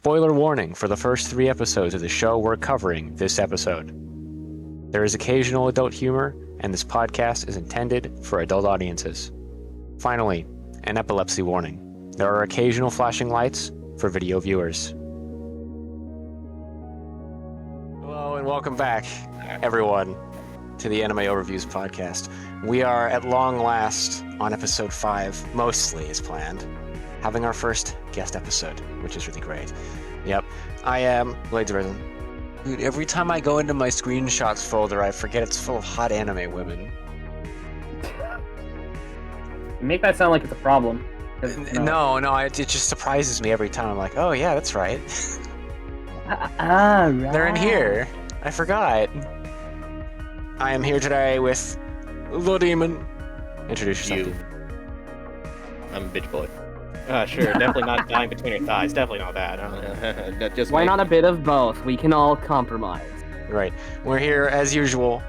Spoiler warning for the first 3 episodes of the show we're covering this episode. There is occasional adult humor, and this podcast is intended for adult audiences. Finally, an epilepsy warning. There are occasional flashing lights for video viewers. Hello and welcome back, everyone, to the Anime Overviews podcast. We are at long last on episode 5, mostly as planned, having our first guest episode, which is really great. Yep, I am BladesArisen. Dude, every time I go into my screenshots folder, I forget it's full of hot anime women. You make that sound like it's a problem. No, it just surprises me every time. I'm like, oh yeah, that's right. Right. They're in here. I forgot. I am here today with the demon. Introduce yourself. You. I'm a bitch boy. Sure, definitely not dying between your thighs. Definitely not that. Just Why not a bit of both? We can all compromise. Right. We're here, as usual,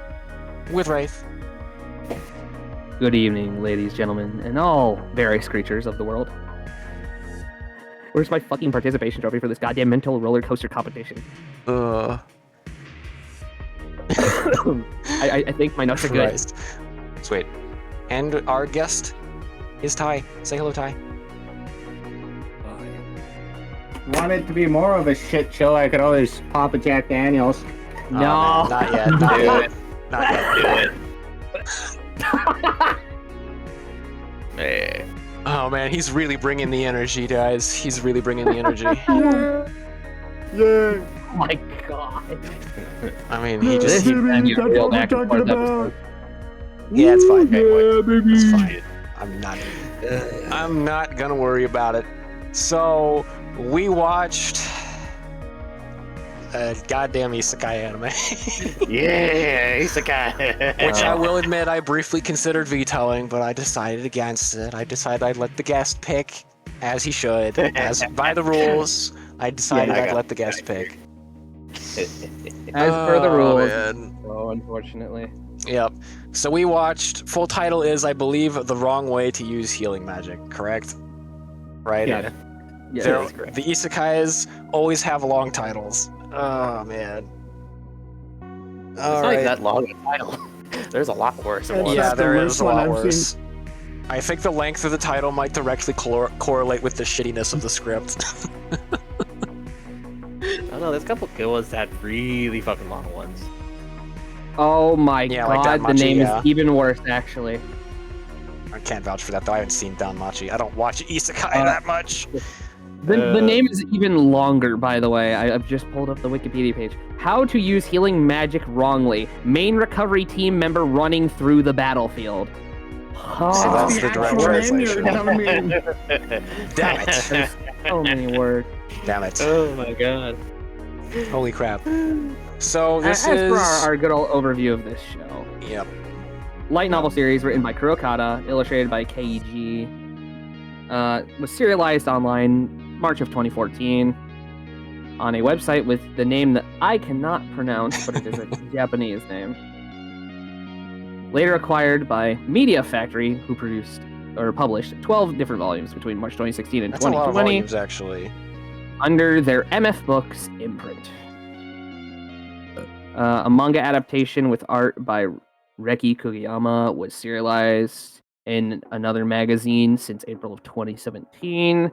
with Wraith. Good evening, ladies, gentlemen, and all various creatures of the world. Where's my fucking participation trophy for this goddamn mental roller coaster competition? I think my notes are good. Sweet. And our guest is Ty. Say hello, Ty. Want it to be more of a shit show, I could always pop a Jack Daniels. No. Man, not yet. Not yet. Not yet. Hey. Oh man, he's really bringing the energy, guys. He's really bringing the energy. Yeah. Oh my god. I mean, he just... That's what we're talking about. Yeah, it's fine. Yeah, baby. It's fine. I'm not gonna worry about it. So, we watched a goddamn isekai anime. Yeah, isekai. Which I will admit I briefly considered vetoing, but I decided against it. I decided I'd let the guest pick, as he should. As by the rules, I decided I'd let the guest pick. As per the rules. Man. Oh, unfortunately. Yep. So we watched, full title is, I believe, The Wrong Way to Use Healing Magic, correct? Right? Yeah. Yeah, They're- that's correct. The isekais always have long titles. Oh, man. It's not like that long a title. There's a lot worse than one. Yeah, That's the there worst is a one lot I've worse. I think the length of the title might directly correlate with the shittiness of the script. I don't know, there's a couple good ones that have really fucking long ones. Oh my Yeah, god, like that the Machi, name yeah. is even worse, actually. I can't vouch for that, though. I haven't seen Danmachi. I don't watch isekai that much. The name is even longer, by the way. I've just pulled up the Wikipedia page. How to use healing magic wrongly. Main recovery team member running through the battlefield. So that's the direct translation. Damn it. There's so many words. Damn it. Oh my god. Holy crap. So this As is... for our good old overview of this show. Yep. Light novel series written by Kurokata, illustrated by KEG. Was serialized online March of 2014 on a website with the name that I cannot pronounce, but it is a Japanese name. Later acquired by Media Factory, who produced or published 12 different volumes between March 2016 and That's a lot of 2020 volumes, actually. under their MF Books imprint. A manga adaptation with art by Reki Kugiyama was serialized in another magazine since April of 2017.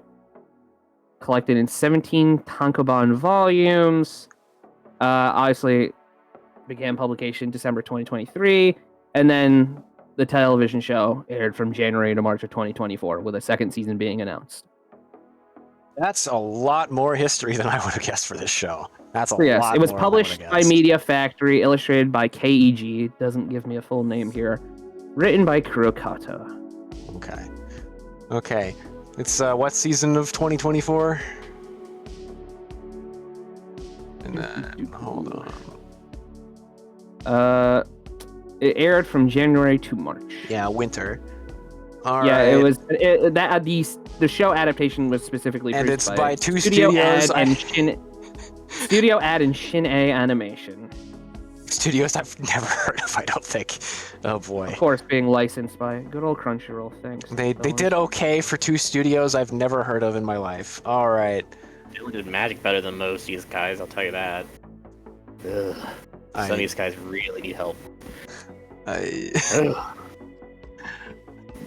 Collected in 17 tankobon volumes. Obviously, began publication December 2023. And then the television show aired from January to March of 2024, with a second season being announced. That's a lot more history than I would have guessed for this show. That's a So yes, lot it was more than I published would've by guessed. Media Factory, illustrated by KEG. Doesn't give me a full name here. Written by Kurokata. Okay. It's what season of 2024? And then, hold on. It aired from January to March. Yeah, winter. It was the show adaptation was specifically And produced it's by two Studio studios. Ad and Studio Ad and Shin-A Animation. Studios I've never heard of, I don't think. Oh boy. Of course, being licensed by good old Crunchyroll. Thanks. They did okay for two studios I've never heard of in my life. All right. Did magic better than most of these guys, I'll tell you that. Ugh. Some of these guys really need help.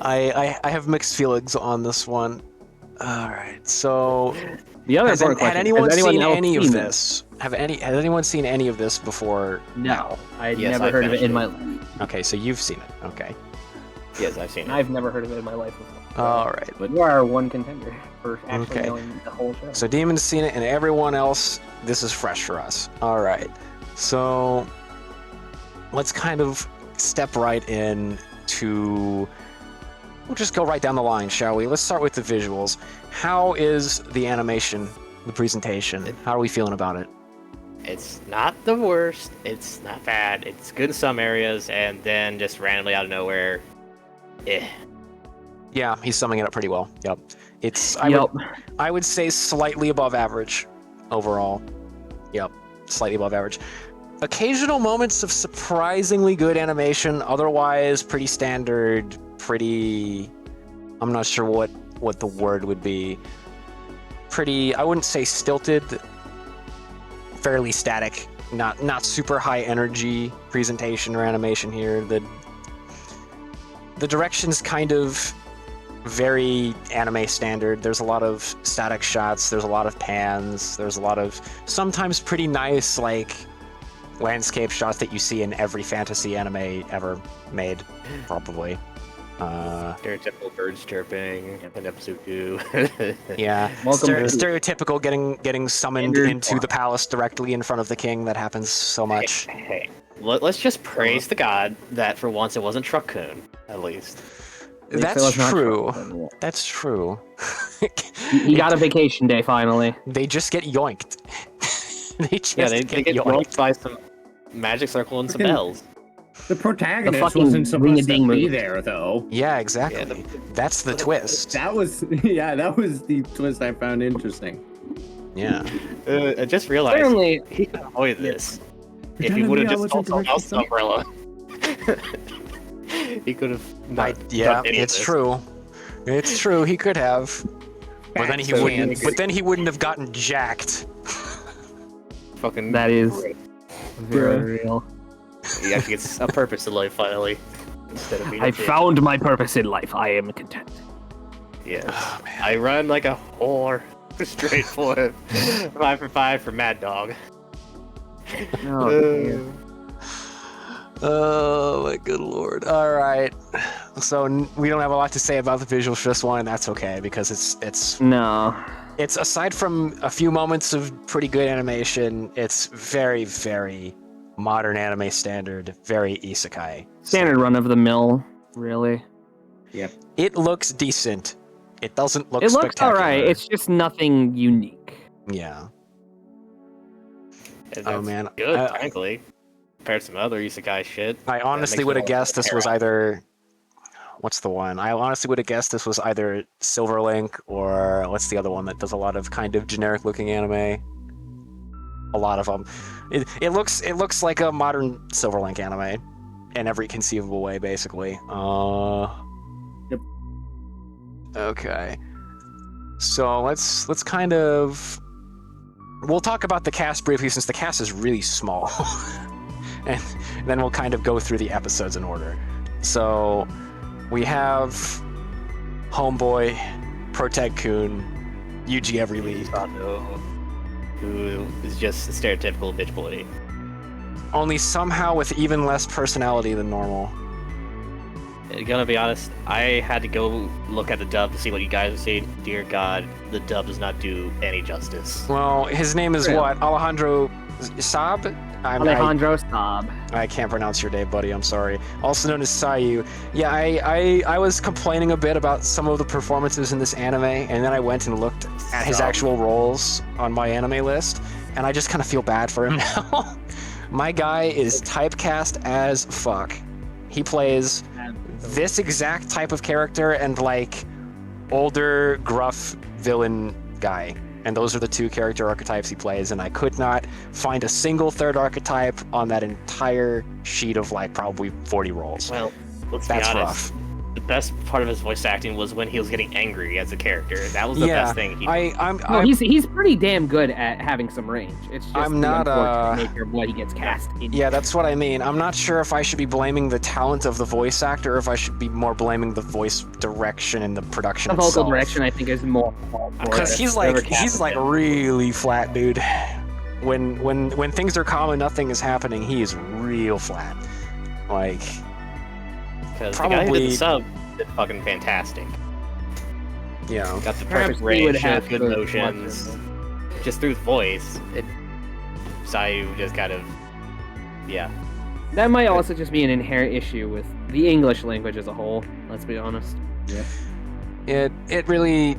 I have mixed feelings on this one. All right, so The other has important question: anyone has anyone seen else any of seen this? Has anyone seen any of this before? No, I'd Yes, never I heard of it finished in it. my life. Okay, so you've seen it. Okay. Yes, I've seen it. I've never heard of it in my life before. All right. But you are our one contender for actually Okay. knowing the whole show. So Demon's seen it, and everyone else, this is fresh for us. All right. So let's kind of step right in to. We'll just go right down the line, shall we? Let's start with the visuals. How is the animation, the presentation? How are we feeling about it? It's not the worst. It's not bad. It's good in some areas, and then just randomly out of nowhere, Yeah, he's summing it up pretty well. Yep. It's Yep. I would say slightly above average overall. Yep, slightly above average. Occasional moments of surprisingly good animation, otherwise pretty standard, pretty I'm not sure what the word would be. Pretty, I wouldn't say stilted, fairly static, not super high energy presentation or animation here. The direction's kind of very anime standard. There's a lot of static shots, there's a lot of pans, there's a lot of sometimes pretty nice like landscape shots that you see in every fantasy anime ever made, probably. stereotypical birds chirping in episode 2. Yeah, Welcome to- stereotypical getting summoned Standard into form. the palace directly in front of the king. That happens so much. Hey, let's just praise the god that for once it wasn't Truck-kun, at least. At least it That's was not true. Truck-kun. That's true. He got a vacation day finally. They just get yoinked. they just Yeah, they get yoinked by some magic circle and some Freaking- bells. The protagonist fucking wasn't supposed to ring-a-ding be move. there, though. Yeah, exactly. Yeah, That's the twist. That was the twist I found interesting. Yeah. I just realized Certainly, he could avoid this You're if he telling would me have I just wasn't called someone else directed umbrella. He could have not Yeah, done any of it's this. true. It's true. He could have, but then he Back wouldn't. to But then he wouldn't have gotten jacked. Fucking that is very real. He actually gets a purpose in life finally. Instead of being a I dick. found my purpose in life. I am content. Yes. Oh, man. I run like a whore. Straight for it. 5 for 5 for Mad Dog. Oh, dear. Oh my good lord! All right, so we don't have a lot to say about the visuals for this one, and that's okay because it's No. aside from a few moments of pretty good animation, it's very very modern anime standard, very isekai. Standard run of the mill, really. It looks decent. It doesn't look. It looks spectacular. alright. It's just nothing unique. Yeah. And Oh that's man. good, frankly. Compared to some other isekai shit. I honestly makes would me have want guessed to this was either. What's the one? I honestly would have guessed this was either Silverlink or what's the other one that does a lot of kind of generic looking anime. A lot of them. It looks like a modern Silverlink anime in every conceivable way, basically. Yep. Okay. So let's kind of. We'll talk about the cast briefly since the cast is really small. And then we'll kind of go through the episodes in order. So we have Homeboy, Protag-kun, Yuji Everyleaf. Who is just a stereotypical bitch bully. Only somehow with even less personality than normal. Gonna be honest, I had to go look at the dub to see what you guys have seen. Dear God, the dub does not do any justice. Well, his name is Really? what? Alejandro Saab? Alejandro Saab. I can't pronounce your name, buddy. I'm sorry. Also known as Sayu. Yeah, I was complaining a bit about some of the performances in this anime, and then I went and looked at his Saab. actual roles on my anime list, and I just kind of feel bad for him now. My guy is typecast as fuck. He plays this exact type of character and like older, gruff villain guy. And those are the two character archetypes he plays, and I could not find a single third archetype on that entire sheet of like probably 40 roles. Well, let's That's be honest. rough. the best part of his voice acting was when he was getting angry as a character. That was the best thing. He's pretty damn good at having some range. It's just I'm the not, unfortunate nature of what he gets cast in. Yeah, that's what I mean. I'm not sure if I should be blaming the talent of the voice actor or if I should be more blaming the voice direction and the production The vocal itself. direction, I think, is more. Because he's like really flat, dude. When things are calm and nothing is happening, he is real flat. Like, because the guy who did the sub did fucking fantastic. Yeah, Got the Perhaps perfect he would range, have good to motions, just through his voice. Sayu just kind of, yeah. That might also just be an inherent issue with the English language as a whole. Let's be honest. Yeah. It really,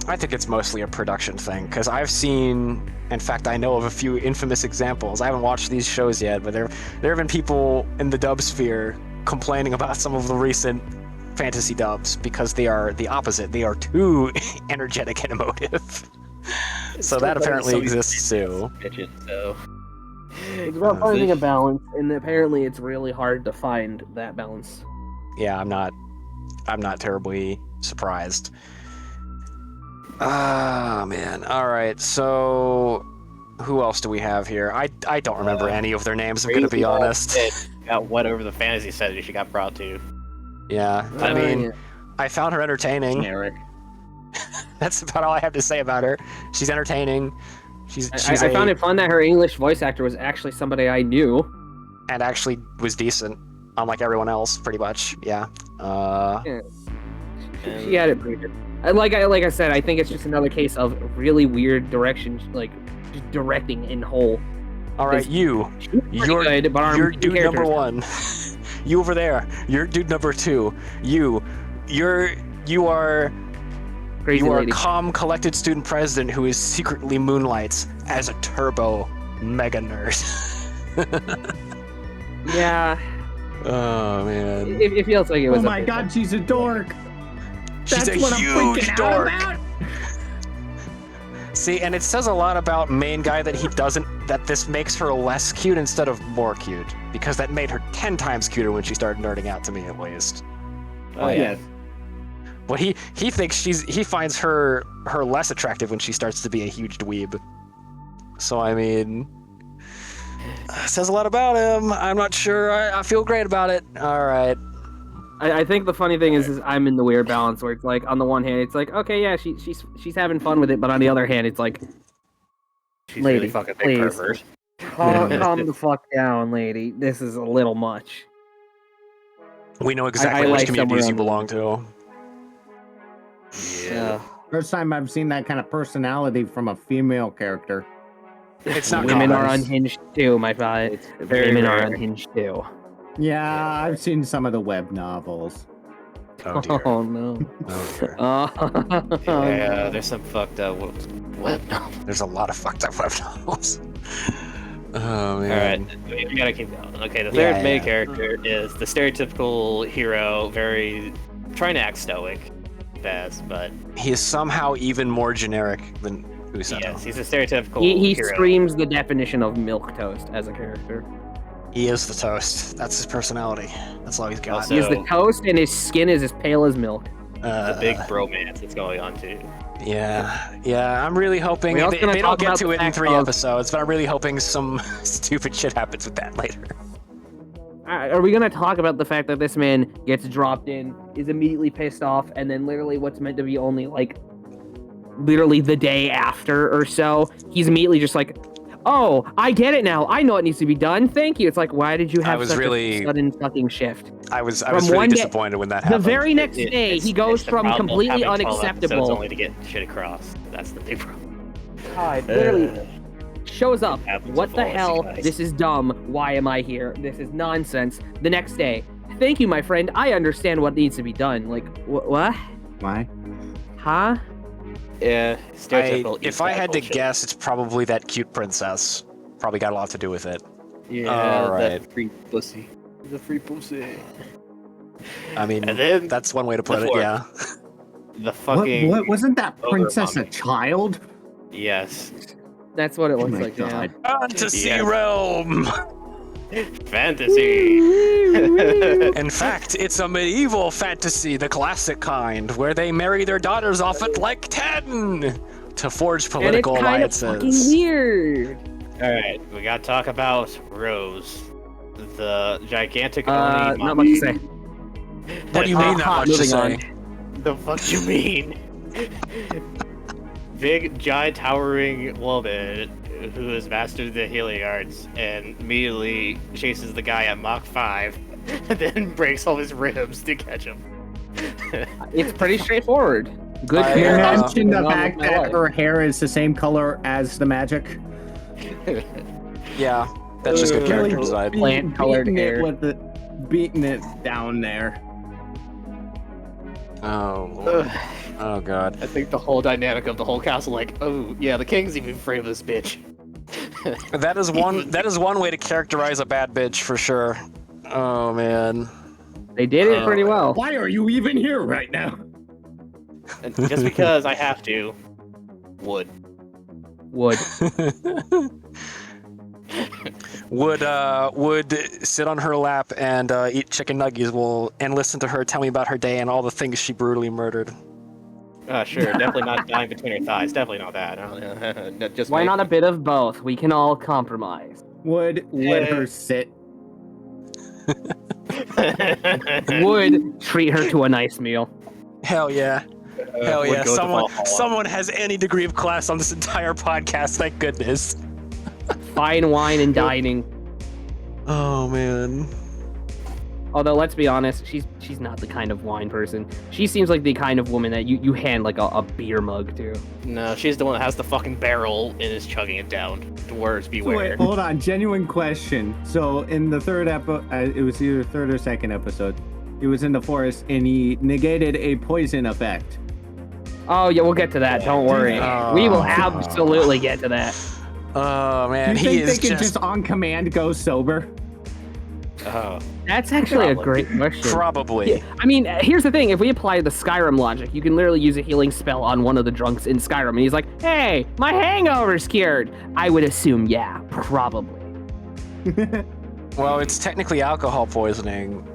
I think it's mostly a production thing, because I've seen, in fact, I know of a few infamous examples. I haven't watched these shows yet, but there have been people in the dub sphere complaining about some of the recent fantasy dubs because they are the opposite. They are too energetic and emotive. So that apparently exists too. So. It's about finding a balance, and apparently it's really hard to find that balance. Yeah, I'm not terribly surprised. Ah, man. All right, so who else do we have here? I don't remember any of their names, I'm going to be honest. Got whatever the fantasy set she got brought to. Yeah, I mean, yeah. I found her entertaining. Generic. That's about all I have to say about her. She's entertaining. I found it fun that her English voice actor was actually somebody I knew. And actually was decent, unlike everyone else, pretty much. Yeah. She had it pretty good. Like I said, I think it's just another case of really weird direction, like just directing in whole. All right, you're good, but you're dude number one. You over there, you're dude number two. You are Crazy a lady. calm, collected student president who is secretly moonlights as a turbo mega nerd. Yeah. Oh man. It feels like it was. Oh my god, she's a dork. She's That's a what I'm huge freaking dork. out about. See, and it says a lot about main guy that that this makes her less cute instead of more cute, because that made her 10 times cuter when she started nerding out to me, at least. Oh yeah. But he thinks he finds her less attractive when she starts to be a huge dweeb. So I mean, it says a lot about him. I'm not sure. I feel great about it. All right. I think the funny thing is I'm in the weird balance where it's like, on the one hand, it's like, okay, yeah, she's having fun with it, but on the other hand, it's like, She's lady, really fucking big please. pervert. Calm the fuck down, lady. This is a little much. We know exactly I which like communities you somewhere belong to. Yeah. First time I've seen that kind of personality from a female character. It's not Women common. are unhinged too, my friend. very Women are rare. unhinged too. Yeah, I've seen some of the web novels. Oh dear. Oh no. Oh dear. Yeah, there's some fucked up web novels. There's a lot of fucked up web novels. Oh man. Alright, we gotta keep going. Okay, the third main character is the stereotypical hero, very trying to act stoic, best, but He is somehow even more generic than Usato. yes, he's a stereotypical He hero. screams the definition of milquetoast as a character. He is the toast. That's his personality. That's all he's got. Also- He is the toast, and his skin is as pale as milk. The big bromance that's going on too. Yeah. I'm really hoping We also they gonna don't talk get about to the it in fact 3 of- episodes, but I'm really hoping some stupid shit happens with that later. Are we gonna talk about the fact that this man gets dropped in, is immediately pissed off, and then literally what's meant to be only like, literally the day after or so, he's immediately just like, "Oh, I get it now. I know what needs to be done. Thank you." It's like, why did you have such a sudden fucking shift? I was From really one day- disappointed when that The happened. very next day, he goes It's the from problem of completely having 12 episodes unacceptable. only to get shit across. That's the big problem. God, literally shows up. Happens What with the all hell? these guys. This is dumb. Why am I here? This is nonsense. The next day, thank you, my friend. I understand what needs to be done. Like, what? Why? Huh? Yeah, stereotypical. If I had to bullshit. guess, it's probably that cute princess. Probably got a lot to do with it. Yeah, Alright. that free pussy. The free pussy. I mean, And then that's one way to put it, fourth. yeah. the fucking What wasn't that ogre princess a mummy. child? Yes. That's what it Oh looks my like. Yeah. god. Fantasy Yes. realm! Fantasy. In fact, it's a medieval fantasy, the classic kind, where they marry their daughters off at like 10 to forge political and it's kind alliances. of fucking weird. Alright, we gotta talk about Rose. The gigantic Not Oni much to say. What do you mean not much to moving say? on. The fuck you mean? Big, giant, towering woman who has mastered the healing arts and immediately chases the guy at Mach 5 and then breaks all his ribs to catch him. It's pretty straightforward. Good I, You hair. mentioned the Not fact my that life. her hair is the same color as the magic. Yeah, that's just good character Really design. Plant-colored beating hair. it with the beating it down there. Oh, Lord. Ugh. Oh, God. I think the whole dynamic of the whole castle, like, oh yeah, the king's even framed this bitch. That is one way to characterize a bad bitch for sure. Oh, man. They did it pretty well. Why are you even here right now? And just because I have to, would. Would. would sit on her lap and eat chicken nuggies and listen to her tell me about her day and all the things she brutally murdered. Sure, definitely not dying between her thighs. Definitely not that. No, just Why make- not a bit of both? We can all compromise. Would let her sit. Would treat her to a nice meal. Hell yeah. Hell would yeah. go to Valhalla. Someone has any degree of class on this entire podcast, thank goodness. Fine wine and dining. Oh, man. Although, let's be honest, she's not the kind of wine person. She seems like the kind of woman that you hand like a beer mug to. No, she's the one that has the fucking barrel and is chugging it down. Dwarves beware. Wait, hold on. Genuine question. So in the third it was either third or second episode. He was in the forest and he negated a poison effect. Oh yeah, we'll get to that. Don't worry. We will Oh. absolutely get to that. Oh, Do man. you He think is they can just on command go sober? Oh. That's actually a Probably. great question. Probably. Yeah, I mean, here's the thing. If we apply the Skyrim logic, you can literally use a healing spell on one of the drunks in Skyrim, and he's like, "Hey, my hangover's cured." I would assume, yeah, probably. Well, it's technically alcohol poisoning.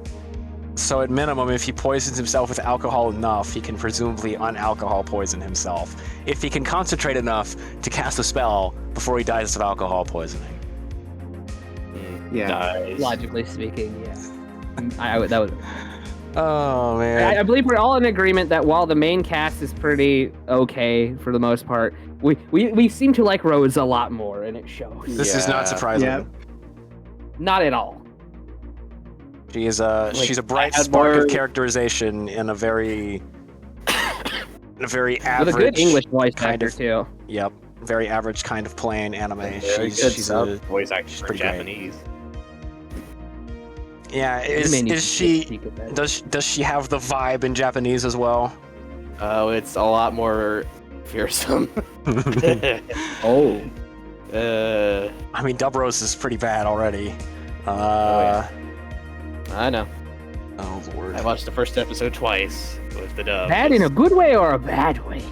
So at minimum, if he poisons himself with alcohol enough, he can presumably unalcohol poison himself. If he can concentrate enough to cast a spell before he dies of alcohol poisoning. Yeah. Dies. Logically speaking, yeah. That would. Oh, man. I believe we're all in agreement that while the main cast is pretty okay for the most part, we seem to like Rose a lot more, and it shows. This is not Yeah. surprising. Yep. Not at all. She's a bright I had spark more- of characterization in a very With average a good English voice kind actor of- too. Yep, very average kind of plain anime. Very She's good she's sub a voice actor for pretty great. Japanese. yeah. You may need Is to she speak of that. does she have the vibe in Japanese as well? Oh, it's a lot more fearsome. Oh. I mean, Dub Rose is pretty bad already. yeah. I know. Oh lord. I watched the first episode twice with the dub. Bad in a good way or a bad way?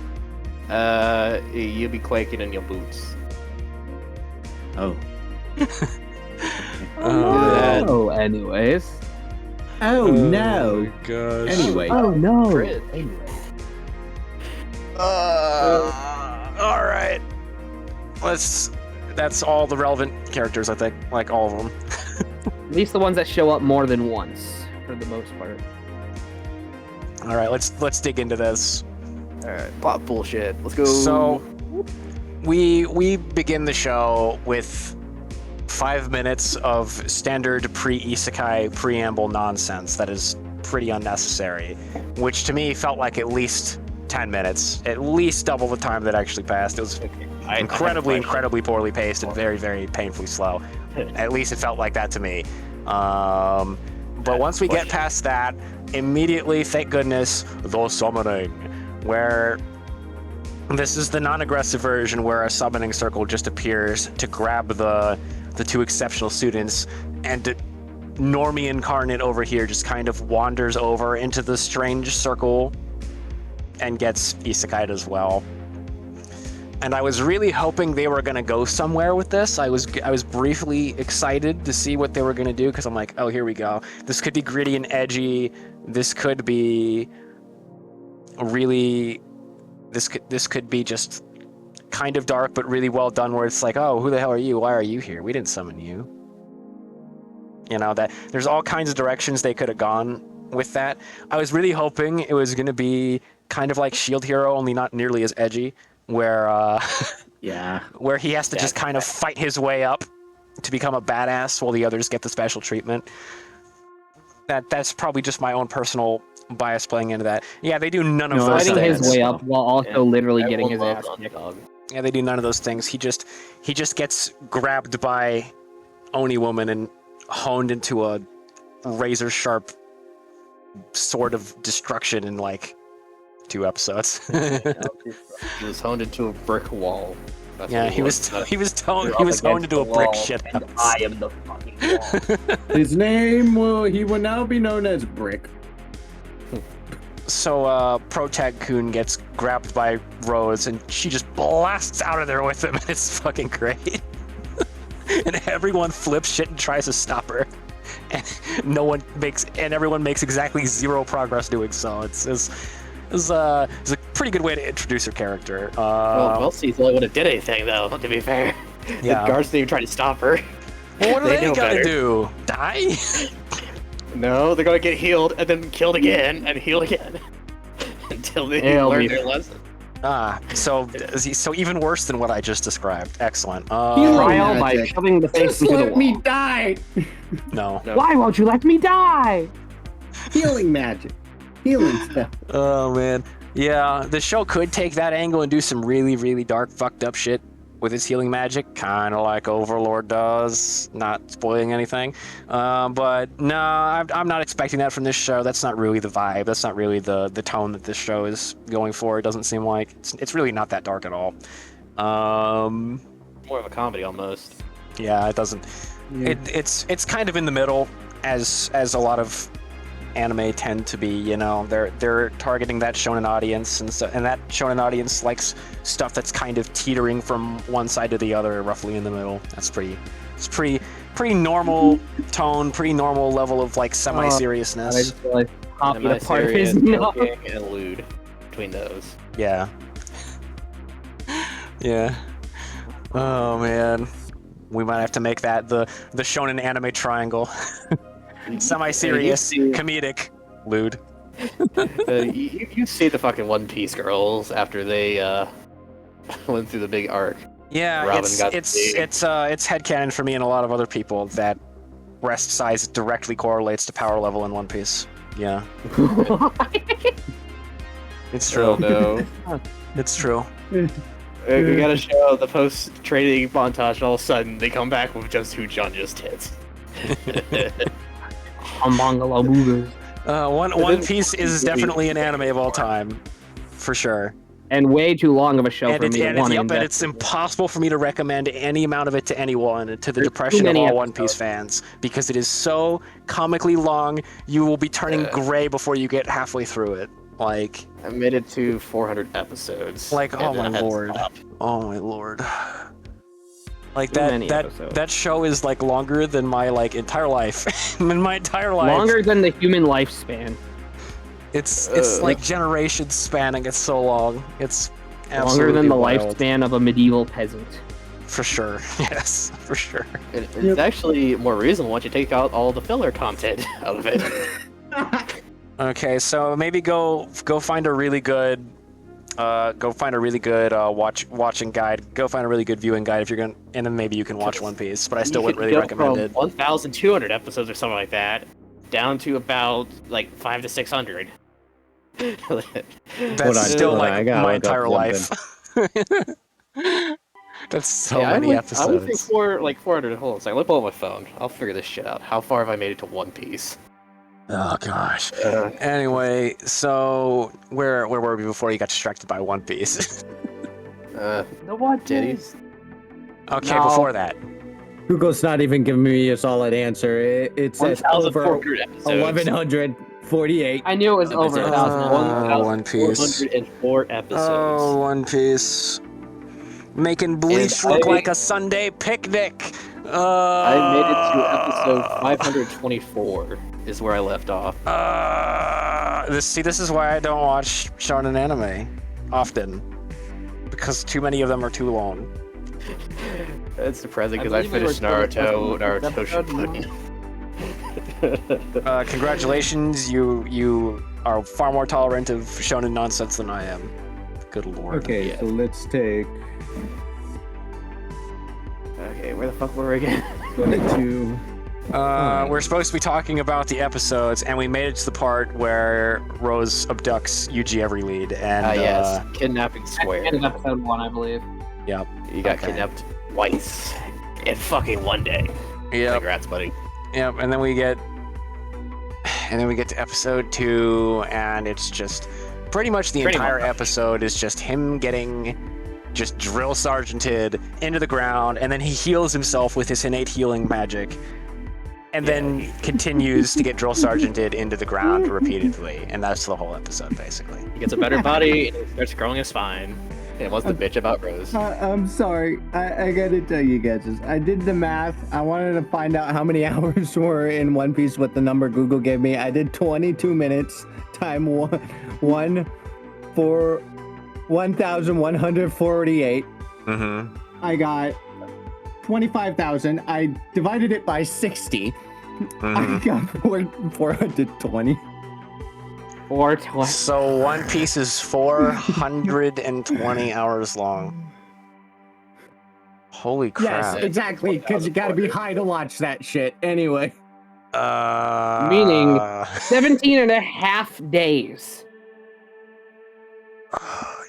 You'll be quaking in your boots. Oh. Oh, Oh, anyways. Oh no. gosh. Anyway. Oh no. Fred. All right. That's all the relevant characters, I think. Like all of them. At least the ones that show up more than once, for the most part. All right, let's dig into this. Alright, plot bullshit. Let's go. So, we begin the show with 5 minutes of standard pre-isekai preamble nonsense that is pretty unnecessary, which to me felt like at least 10 minutes, at least double the time that actually passed. It was incredibly poorly paced and very, very painfully slow. At least it felt like that to me. But once we get past that, immediately, thank goodness, the summoning, where this is the non-aggressive version where a summoning circle just appears to grab the two exceptional students, and Normie Incarnate over here just kind of wanders over into the strange circle and gets isekai'd as well. and I was really hoping they were gonna go somewhere with this. I was briefly excited to see what they were gonna do because I'm like, oh, here we go. This could be gritty and edgy. This could be really. This could be just kind of dark but really well done. Where it's like, oh, who the hell are you? Why are you here? We didn't summon you. You know, that there's all kinds of directions they could have gone with that. I was really hoping it was gonna be kind of like Shield Hero, only not nearly as edgy. Where where he has to just kind of fight his way up to become a badass while the others get the special treatment. That's probably just my own personal bias playing into that. Yeah, they do none of those Fighting things. his way up while also literally getting his ass kicked. Yeah, they do none of those things. He just gets grabbed by Oni Woman and honed into a razor sharp sword of destruction in like 2 episodes. He was honed into a brick wall. That's Yeah, what he was honed into a brick shit house. And I am the fucking wall. His name he will now be known as Brick. So Protag Kun gets grabbed by Rose and she just blasts out of there with him and it's fucking great. And everyone flips shit and tries to stop her. And everyone makes exactly 0 progress doing so. It's a pretty good way to introduce her character. Well, Welsy's the only one that did anything, though, to be fair. Yeah. The guards didn't even try to stop her. Well, what do they know gotta better. do? Die? No, they're gonna get healed and then killed again and healed again. Until they learn their lesson. So even worse than what I just described. Excellent. Trial by shoving the face Just into the let wall. me die! No. Why won't you let me die? Healing magic. Healing stuff. Oh man. Yeah, the show could take that angle and do some really, really dark, fucked up shit with its healing magic, kind of like Overlord does. Not spoiling anything, but no, I'm not expecting that from this show. That's not really the vibe. That's not really the tone that this show is going for. It doesn't seem like it's really not that dark at all. More of a comedy almost. Yeah, it doesn't. Yeah. It's kind of in the middle, as a lot of anime tend to be. You know, they're targeting that shonen audience, and that shonen audience likes stuff that's kind of teetering from one side to the other, roughly in the middle. It's pretty normal tone, pretty normal level of like semi-seriousness. I just realized copied a part of his Semi-serious, joking, and lewd between those. Yeah. Yeah. Oh man, we might have to make that the shonen anime triangle. Semi-serious, comedic, lewd. You see the fucking One Piece girls after they went through the big arc. Yeah, Robin it's got headcanon for me and a lot of other people that breast size directly correlates to power level in One Piece. Yeah, it's true. Oh no. It's true. We gotta show the post-training montage, and all of a sudden they come back with just who John just hit. One Piece is definitely an anime of all time, for sure. And way too long of a show for me to want to And it's impossible for me to recommend any amount of it to anyone, to the depression of all One Piece fans, because it is so comically long. You will be turning gray before you get halfway through it. Like, I made it to 400 episodes. like, oh my lord, oh my lord. Like that show is like longer than my like entire life. In my entire life. Longer than the human lifespan. It's like generations spanning. It's so long. It's Longer than the wild. lifespan of a medieval peasant. For sure. Yes, for sure. It's actually more reasonable once you take out all the filler content out of it. Okay, so maybe go find a really good watching guide. Go find a really good viewing guide if you're gonna, and then maybe you can watch One Piece. But I still wouldn't really recommend it. 1,200 episodes or something like that, down to about like 500 to 600. That's still like my entire life. That's so many episodes. I would think 400. Hold on a second. Let me pull up my phone. I'll figure this shit out. How far have I made it to One Piece? Oh gosh. Anyway, so where were we before you got distracted by One Piece? The what? Titties. Okay, No. before that. Google's not even giving me a solid answer. It says over 1,400 episodes. 1,148. I knew it was over Oh, 1,000. One Piece. 1,404 episodes. Oh, One Piece. making Bleach And look I- like a Sunday picnic. I made it to episode 524 is where I left off. This is why I don't watch shonen anime often, because too many of them are too long. That's depressing because I I believe we finished were still Naruto discussing Shippuden. Congratulations, you are far more tolerant of shonen nonsense than I am. Good lord. Okay, Yeah. so let's take Okay, where the fuck were we again? 22. We're supposed to be talking about the episodes, and we made it to the part where Rose abducts Yuji every lead, and Yes, kidnapping square. End of episode 1, I believe. Yep. You got Okay. kidnapped twice in fucking one day. Yep. Congrats, buddy. Yep, and then we get to episode 2, and it's just pretty much the Pretty entire much. episode is just him getting just drill sergeanted into the ground, and then he heals himself with his innate healing magic, and then continues to get drill sergeanted into the ground repeatedly, and that's the whole episode basically. He gets a better body and he starts growing a spine. And wants to bitch about Rose. I'm sorry. I gotta tell you guys this. I did the math. I wanted to find out how many hours were in One Piece with the number Google gave me. I did 22 minutes time one for 1,148. Mm-hmm. I got 25,000. I divided it by 60. I got 420. 420. So One Piece is 420 hours long. Holy crap. Yes, exactly. Because you gotta be high to watch that shit. Anyway. Meaning 17 and a half days.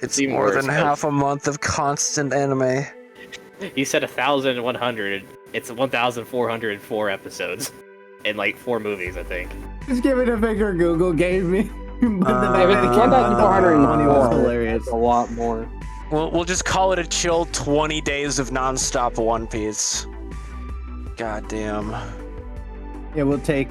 It's even more worse, than half a month of constant anime. You said 1,100. It's 1,404 episodes. In like 4 movies, I think. Just give it a figure Google gave me. But then Yeah, I but read it's the count. 1,404. was hilarious. That's a lot more. We'll just call it a chill 20 days of non-stop One Piece. God damn. It will take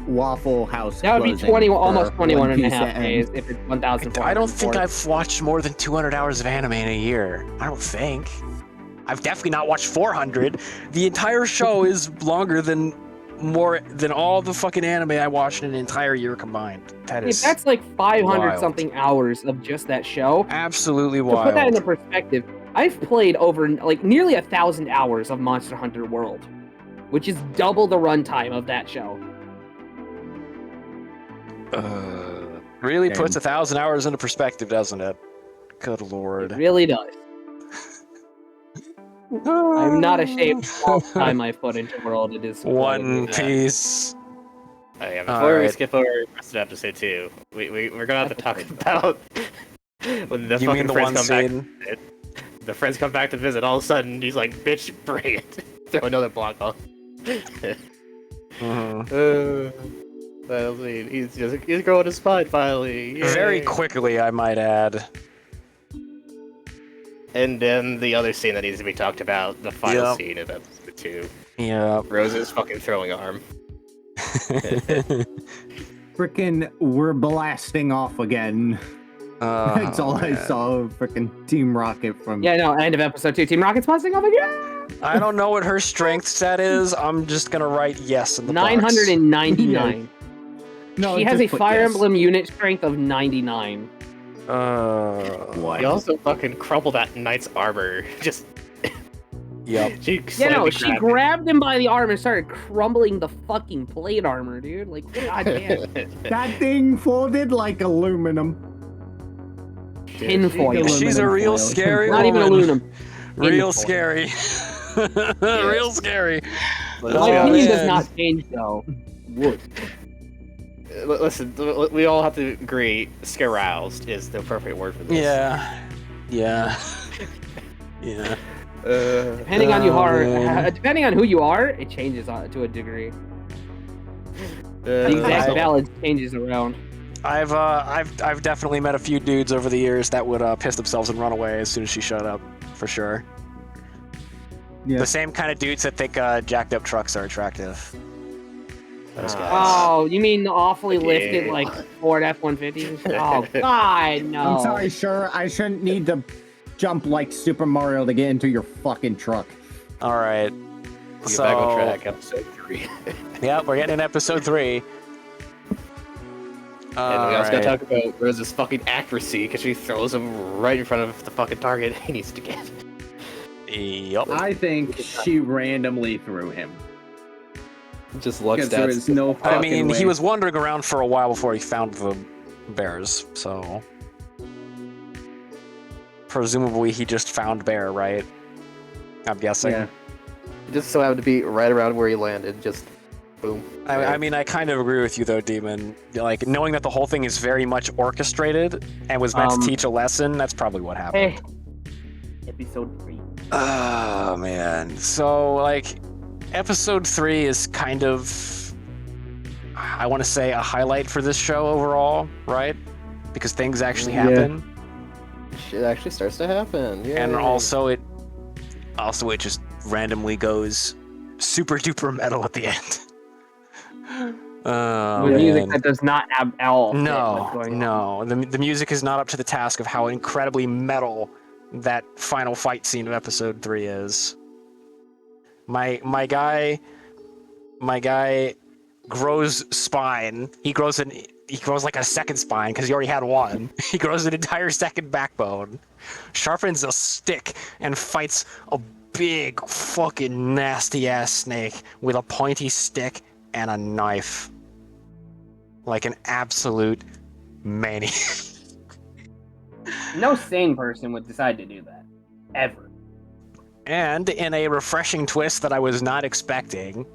Waffle House. That would be closing 20, for almost 21 One and a Piece half to days end. if it's 1,404. I don't think I've watched more than 200 hours of anime in a year. I don't think. I've definitely not watched 400. The entire show is longer than more than all the fucking anime I watched in an entire year combined. That is That's like 500 wild. something hours of just that show. absolutely To put that wild. into perspective, I've played over like nearly 1,000 hours of Monster Hunter World, which is double the runtime of that show. Really Damn. puts 1,000 hours into perspective, doesn't it? Good It lord. really does. I'm not ashamed of all the time I put into World. It is One quite- Piece. Oh, yeah, before we Alright. skip over the rest of episode 2, we're gonna have to talk about when the You fucking mean the friends one come back. scene? The friends come back to visit. All of a sudden, he's like, "Bitch, bring it." Throw another block on. Mhm. Well, he's growing a spine finally. Very Yay. quickly, I might add. And then the other scene that needs to be talked about, the final Yep. scene of episode 2. Yeah. Rose's fucking throwing arm. Frickin' we're blasting off again. That's all I saw. Frickin' Team Rocket from. Yeah, no, end of episode 2. Team Rocket's busting up again! I don't know what her strength stat is. I'm just gonna write yes in the box. 999. No, She has just a put Fire yes. Emblem unit strength of 99. What? He also fucking crumpled that knight's armor. Just Yep. she Yeah, no, slightly she grabbed it. grabbed him by the arm and started crumbling the fucking plate armor, dude. Like, goddamn. That thing folded like aluminum. Tinfoil. She's a Aluminum real foil. scary Not even woman. aluminum. Real Tinfoil. scary. Real scary. Let's My go. opinion man. does not change, though. Wood. Listen, we all have to agree, scaroused is the appropriate word for this. Yeah. Yeah. Yeah. Depending on man. depending on who you are, it changes to a degree. The Uh, exact I- balance changes around. I've definitely met a few dudes over the years that would piss themselves and run away as soon as she showed up, for sure. Yeah. The same kind of dudes that think jacked up trucks are attractive. Those guys. Oh, you mean the awfully lifted, Yeah. like, Ford F-150s? Oh, God, no. I'm sorry, sure. I shouldn't need to jump like Super Mario to get into your fucking truck. All right. Get back on track, episode 3. Yeah, we're getting in episode 3. And we also gotta talk about Rose's fucking accuracy, because she throws him right in front of the fucking target he needs to get. Yep. I think she randomly threw him. Just luck Because there stats. is no fucking I mean, way. he was wandering around for a while before he found the bears, so... Presumably he just found bear, right? I'm guessing. Yeah. It just so happened to be right around where he landed, just boom. I mean, I kind of agree with you though, Demon. Like, knowing that the whole thing is very much orchestrated and was meant to teach a lesson, that's probably what happened. Hey, episode 3. Oh, man. So, like, episode 3 is kind of, I want to say, a highlight for this show overall, right? Because things actually happen. Shit actually starts to happen. Yay. And also it just randomly goes super duper metal at the end. Oh, With music man. that does not have at all fit what's No, going on. no. The music is not up to the task of how incredibly metal that final fight scene of episode 3 is. My guy grows spine. He grows like a second spine because he already had one. He grows an entire second backbone, sharpens a stick, and fights a big fucking nasty ass snake with a pointy stick and a knife. Like an absolute maniac. No sane person would decide to do that. Ever. And in a refreshing twist that I was not expecting,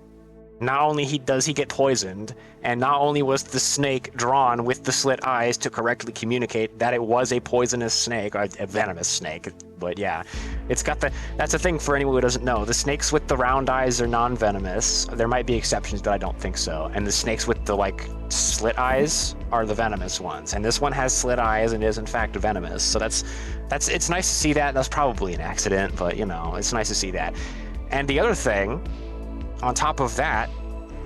not only does he get poisoned, and not only was the snake drawn with the slit eyes to correctly communicate that it was a poisonous snake, or a venomous snake, but yeah, that's the thing for anyone who doesn't know. The snakes with the round eyes are non-venomous. There might be exceptions, but I don't think so. And the snakes with the, like, slit eyes are the venomous ones. And this one has slit eyes and is in fact venomous. So it's nice to see that. That's probably an accident, but you know, it's nice to see that. And the other thing, on top of that,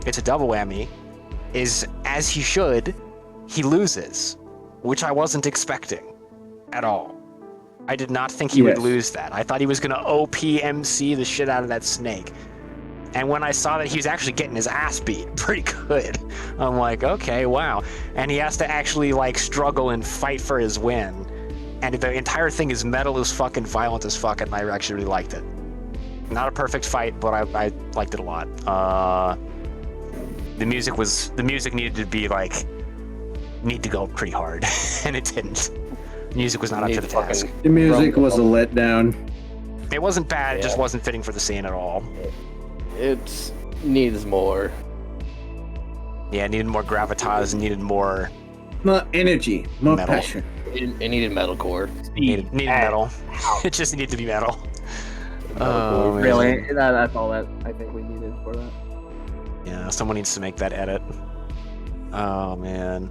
it's a double whammy, is as he should, he loses, which I wasn't expecting at all. I did not think he would lose that. I thought he was going to OPMC the shit out of that snake. And when I saw that he was actually getting his ass beat pretty good, I'm like, okay, wow. And he has to actually, like, struggle and fight for his win. And the entire thing is metal as fuck and violent as fuck, and I actually really liked it. Not a perfect fight, but I liked it a lot. The music needed to go pretty hard, and it didn't. The music was not up to the task. The music was a letdown. It wasn't bad, it just Yeah. wasn't fitting for the scene at all. It needs more. Yeah, it needed more gravitas, it needed more More energy, more Metal. passion. It needed metalcore. needed metal. It just needed to be metal. Oh, man. Really? That's all that I think we needed for that. Yeah, someone needs to make that edit. Oh man.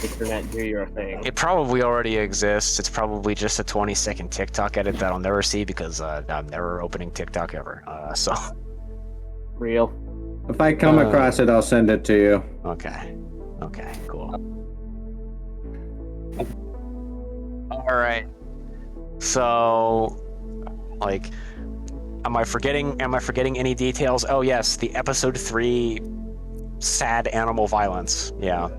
Internet, do your thing. It probably already exists. It's probably just a 20-second TikTok edit that I'll never see because I'm never opening TikTok ever. So. Real. If I come across it, I'll send it to you. Okay, cool. All right. So, like, am I forgetting any details? Oh yes, the episode 3 sad animal violence. Yeah.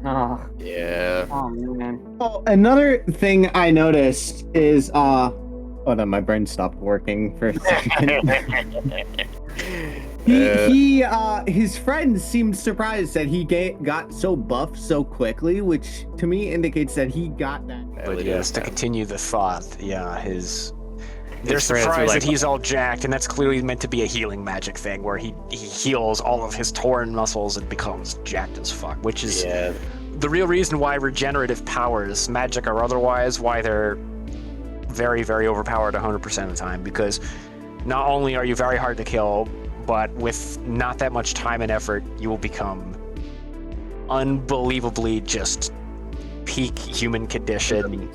Oh, Yeah. oh man. Oh, another thing I noticed is hold on, my brain stopped working for a second. His friends seemed surprised that he got so buff so quickly, which to me indicates that he got that. But yes, to continue the thought, yeah, they're His friends surprised were like, that he's all jacked, and that's clearly meant to be a healing magic thing where he heals all of his torn muscles and becomes jacked as fuck, which is Yeah. the real reason why regenerative powers, magic or otherwise, why they're very, very overpowered 100% of the time, because not only are you very hard to kill, but with not that much time and effort, you will become unbelievably just peak human condition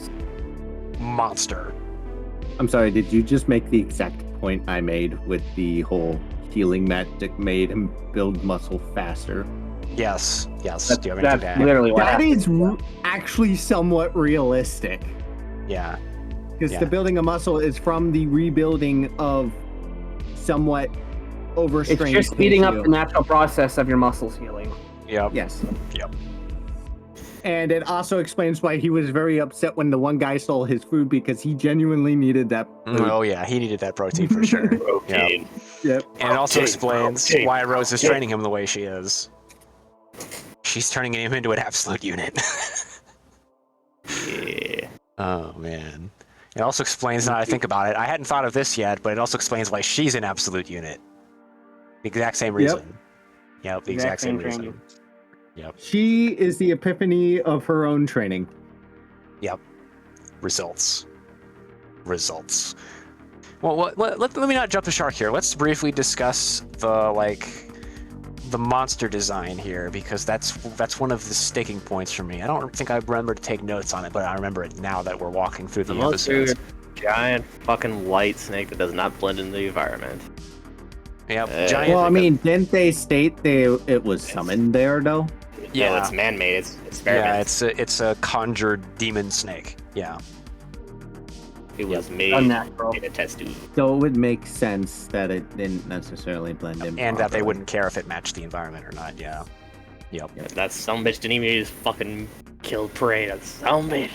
monster. I'm sorry, did you just make the exact point I made with the whole healing magic made him build muscle faster? Yes. Do you have anything to That's add? literally what That happened. is actually somewhat realistic. Yeah. Because the building of muscle is from the rebuilding of somewhat overstrained It's just speeding up tissue. the natural process of your muscles healing. Yep. Yes. Yep. And it also explains why he was very upset when the one guy stole his food, because he genuinely needed that food. Oh yeah, he needed that protein for sure. Yep. Protein. Yep. And it also explains protein, why Rose is protein. training him the way she is. She's turning him into an absolute unit. Yeah. Oh man. It also explains, now I think about it, I hadn't thought of this yet, but it also explains why she's an absolute unit. The exact same reason. Yep, the exact same reason. training. Yep. She is the epiphany of her own training. Yep. Results. Well, let me not jump the shark here. Let's briefly discuss the monster design here, because that's one of the sticking points for me. I don't think I remember to take notes on it, but I remember it now that we're walking through the episodes. Giant fucking white snake that does not blend into the environment. Yep. Giant. Well, I mean, didn't they state it was summoned there, though? Yeah. No, it's man-made. It's Yeah, experiments. it's a conjured demon snake. Yeah. It was made Unnatural. in a test tube. So it would make sense that it didn't necessarily blend in. And that they properly. wouldn't care if it matched the environment or not. Yeah. Yep. That sumbitch didn't even use fucking kill prey. That sumbitch.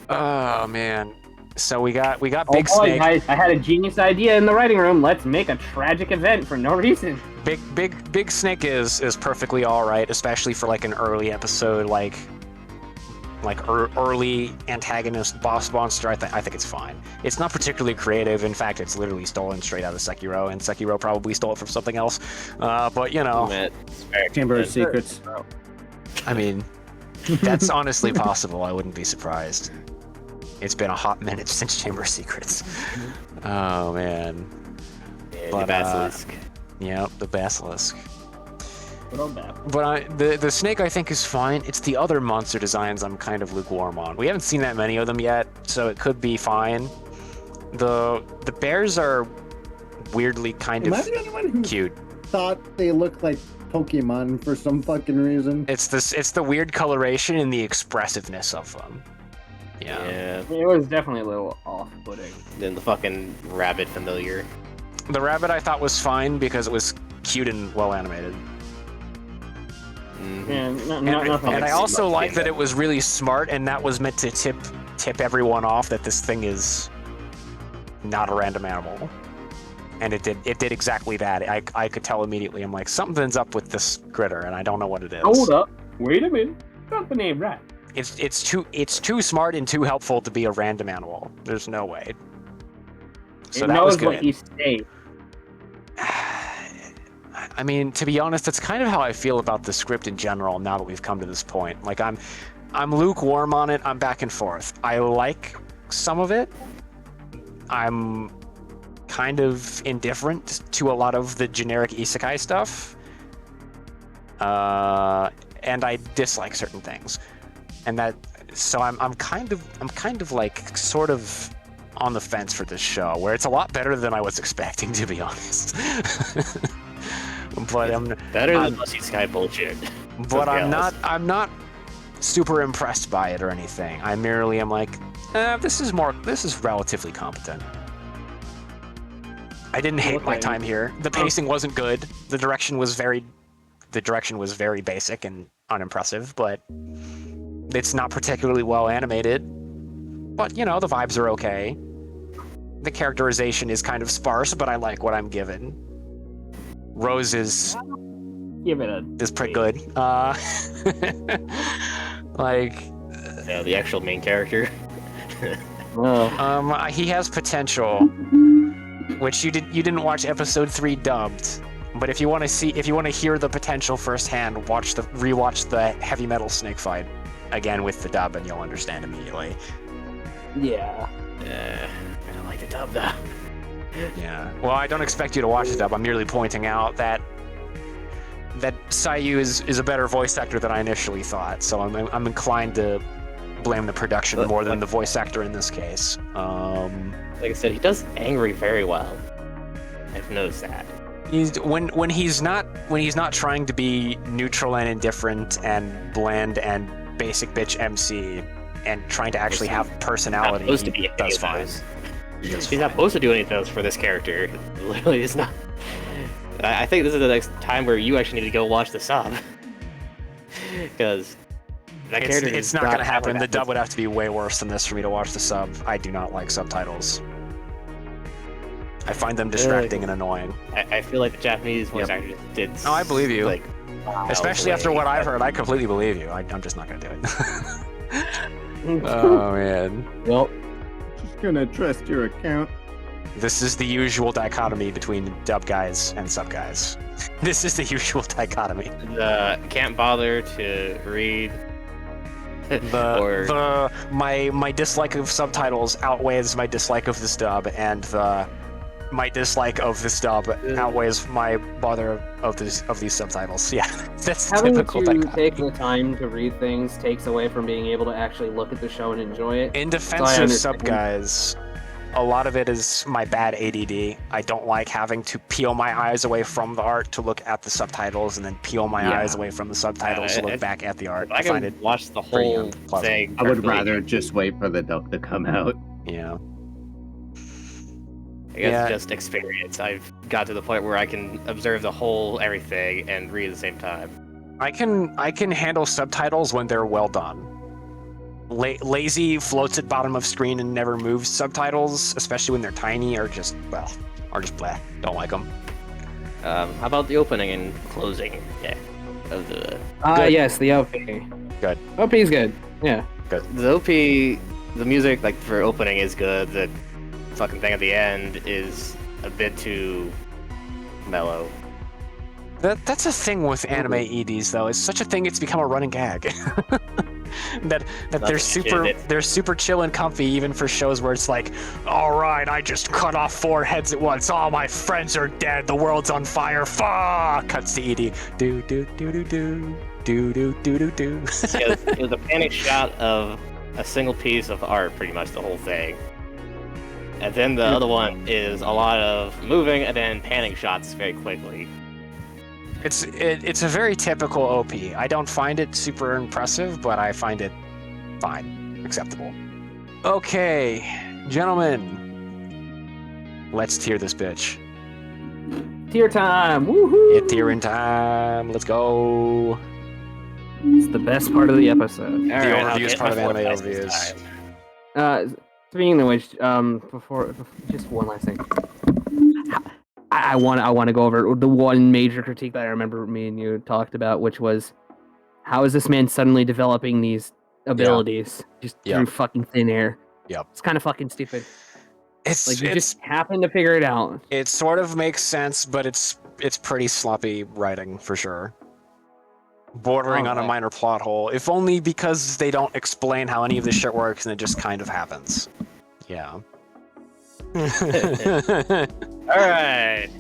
Oh man. So we got Oh Big boy, Snake. guys, I had a genius idea in the writing room. Let's make a tragic event for no reason. Big Snake is perfectly all right, especially for like an early episode, like early antagonist boss monster. I think it's fine. It's not particularly creative. In fact, it's literally stolen straight out of Sekiro, and Sekiro probably stole it from something else. But you know, Chamber of Secrets. I mean, that's honestly possible. I wouldn't be surprised. It's been a hot minute since Chamber of Secrets. Oh man. Yeah, But, the basilisk. Yep, the basilisk. Good old bad. But the snake I think is fine. It's the other monster designs I'm kind of lukewarm on. We haven't seen that many of them yet, so it could be fine. The bears are weirdly kind Am I of the only one who cute. thought they looked like Pokemon for some fucking reason? It's the weird coloration and the expressiveness of them. Yeah. It was definitely a little off-putting. Then the fucking rabbit familiar. The rabbit I thought was fine because it was cute and well animated. Mhm. Yeah, And, nothing. and I like also much like in that that. it was really smart, and that was meant to tip everyone off that this thing is not a random animal. And it did exactly that. I could tell immediately. I'm like, something's up with this critter, and I don't know what it is. Hold up. Wait a minute. Company rat. It's too smart and too helpful to be a random animal. There's no way. So It that was knows what good. you say. I mean, to be honest, that's kind of how I feel about the script in general now that we've come to this point. Like, I'm lukewarm on it. I'm back and forth. I like some of it. I'm kind of indifferent to a lot of the generic isekai stuff. And I dislike certain things. And so I'm kind of like sort of on the fence for this show, where it's a lot better than I was expecting, to be honest. But Better than Lucy Sky bullshit. But Okay, I'm not super impressed by it or anything. I merely am like, this is relatively competent. I didn't hate my Okay. time here. The pacing wasn't good. The direction was very basic and unimpressive, but it's not particularly well animated. But you know, the vibes are okay. The characterization is kind of sparse, but I like what I'm given. Rose is Give it a. pretty good. Like, Yeah, the actual main character. he has potential, which you didn't watch episode 3 dubbed. But if you want to hear the potential firsthand, rewatch the heavy metal snake fight again with the dub, and you'll understand immediately. Yeah. I don't like the dub though. Yeah. Well, I don't expect you to watch the dub. I'm merely pointing out that Sayu is a better voice actor than I initially thought. So I'm inclined to blame the production more than the voice actor in this case. Like I said, he does angry very well. I've noticed that. When he's not trying to be neutral and indifferent and bland and basic bitch MC, and trying to actually have personality, supposed to be does fine. She's not supposed to do any of those for this character. Literally, it's not. I think this is the next time where you actually need to go watch the sub. Because that character It's not going to happen. The dub would have to be way worse than this for me to watch the sub. I do not like subtitles. I find them distracting and annoying. I feel like the Japanese voice actor did. No, I believe you. Like, especially after what I've heard, I completely believe you. I'm just not going to do it. Oh, man. Well, Just gonna trust your account. This is the usual dichotomy between dub guys and sub guys. This is the usual dichotomy. Can't bother to read. My dislike of subtitles outweighs my dislike of this dub, and my dislike of this dub outweighs my bother of these subtitles. Yeah, that's having typical to dichotomy. take the time to read things takes away from being able to actually look at the show and enjoy it. In defense of sub guys, a lot of it is my bad ADD. I don't like having to peel my eyes away from the art to look at the subtitles, and then peel my eyes away from the subtitles to look back at the art. I find can it watch the pretty whole unpleasant. thing. I would carefully. rather just wait for the dub to come out. Yeah. I guess Yeah. just experience. I've got to the point where I can observe the whole everything and read at the same time. I can handle subtitles when they're well done. Lazy, floats at bottom of screen and never moves subtitles, especially when they're tiny, are just blah. Don't like them. How about the opening and closing? Yeah, of the Yes, the OP. Good. OP is good. Yeah. the OP. The music, like for opening, is good. The fucking thing at the end is a bit too mellow. That's a thing with anime EDs though. It's such a thing. It's become a running gag. that they're super chill and comfy even for shows where it's like, all right, I just cut off 4 heads at once. All my friends are dead. The world's on fire. Fuck. Cuts to ED. Do do do do do do do do do do. It was a panic shot of a single piece of art, pretty much the whole thing. And then the other one is a lot of moving and then panning shots very quickly. It's a very typical OP. I don't find it super impressive, but I find it fine, acceptable. Okay, gentlemen, let's tier this bitch. Tier time! Woohoo! It's tiering time. Let's go. It's the best part of the episode. All right, I'll overview is get part my of 4 anime dice this overviews. time. Speaking of which, before just one last thing. I want to go over the one major critique that I remember me and you talked about, which was, how is this man suddenly developing these abilities just through fucking thin air? Yep. It's kind of fucking stupid. It's Like, you just happen to figure it out. it sort of makes sense, but it's pretty sloppy writing for sure. Bordering on a minor plot hole, if only because they don't explain how any of this shit works and it just kind of happens. Yeah. Alright.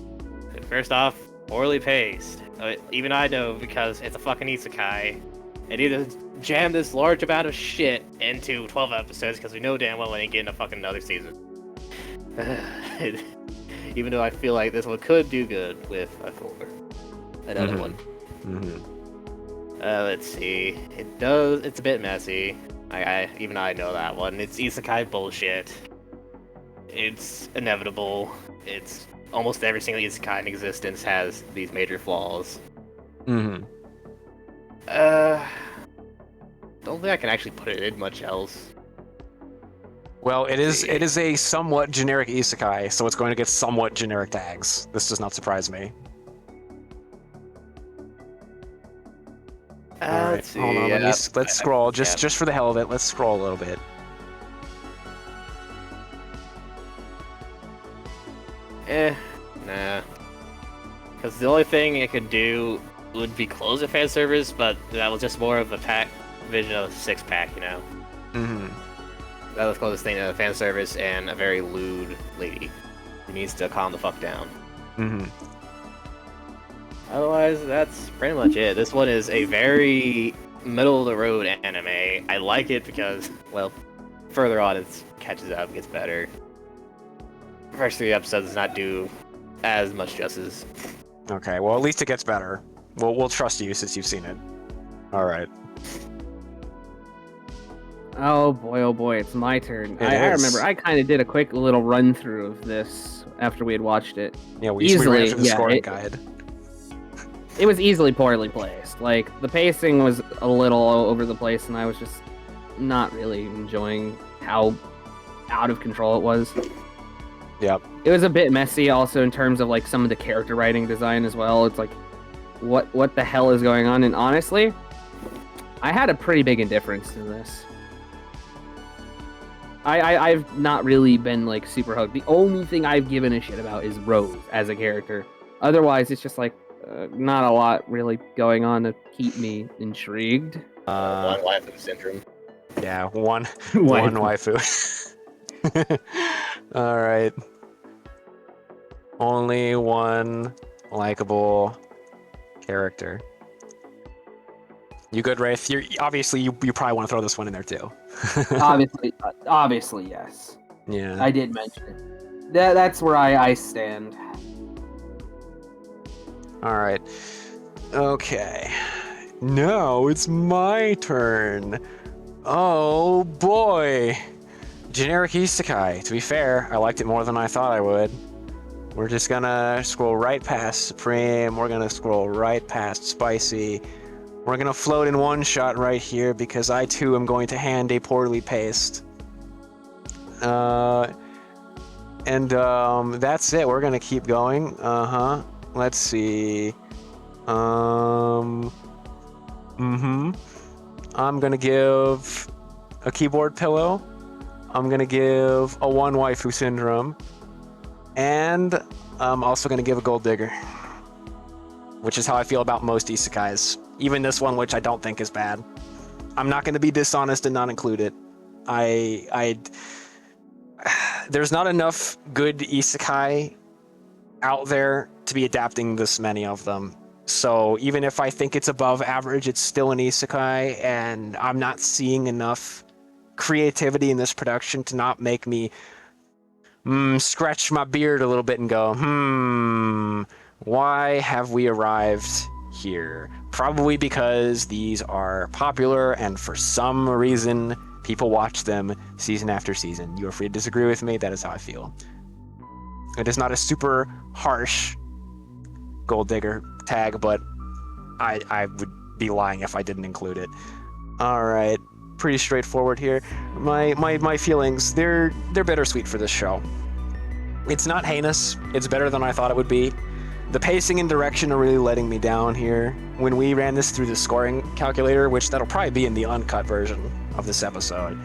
First off, poorly paced. Even I know, because it's a fucking isekai. And either jam this large amount of shit into 12 episodes, because we know damn well we ain't getting a fucking another season. Even though I feel like this one could do good with another one. Let's see. It's a bit messy. Even I know that one. It's isekai bullshit. It's inevitable. It's almost every single isekai in existence has these major flaws. Don't think I can actually put it in much else. Well, it is a somewhat generic isekai, so it's going to get somewhat generic tags. This does not surprise me. All Let's see. hold on. Let's scroll just for the hell of it. Let's scroll a little bit. Nah. Because the only thing it could do would be close a fan service, but that was just more of a pack vision of a 6-pack, you know? That was closest thing to a fan service and a very lewd lady who needs to calm the fuck down. Otherwise, that's pretty much it. This one is a very middle-of-the-road anime. I like it because, well, further on it catches up, gets better. The first 3 episodes does not do as much justice. Okay, well, at least it gets better. We'll trust you since you've seen it. All right. Oh boy, it's my turn. It I is. remember I kind of did a quick little run through of this after we had watched it. Yeah, we Easily, ran through the yeah, scoring guide. It was easily poorly placed. Like, the pacing was a little all over the place, and I was just not really enjoying how out of control it was. Yep. It was a bit messy also in terms of like some of the character writing design as well. It's like, what the hell is going on? And honestly, I had a pretty big indifference to this. I've not really been like super hooked. The only thing I've given a shit about is Rose as a character. Otherwise, it's just like not a lot really going on to keep me intrigued. One waifu syndrome. Yeah, one waifu. All right. Only one likable character. You good, Wraith? You probably want to throw this one in there too. Obviously, yes. Yeah. I did mention it. That's where I stand. All right. Okay. Now it's my turn. Oh boy. Generic isekai. To be fair, I liked it more than I thought I would. We're just gonna scroll right past Supreme. We're gonna scroll right past Spicy. We're gonna float in one shot right here because I too am going to hand a poorly paced. That's it. We're gonna keep going. Let's see. I'm gonna give a keyboard pillow. I'm gonna give a one waifu syndrome. And I'm also gonna give a gold digger. Which is how I feel about most isekais. Even this one, which I don't think is bad. I'm not gonna be dishonest and not include it. There's not enough good isekai out there to be adapting this many of them. So even if I think it's above average, it's still an isekai, and I'm not seeing enough creativity in this production to not make me scratch my beard a little bit and go, why have we arrived here? Probably because these are popular and for some reason people watch them season after season. You are free to disagree with me, that is how I feel. It is not a super harsh gold digger tag, but I would be lying if I didn't include it. Alright, pretty straightforward here. My feelings, they're bittersweet for this show. It's not heinous, it's better than I thought it would be. The pacing and direction are really letting me down here. When we ran this through the scoring calculator, which that'll probably be in the uncut version of this episode,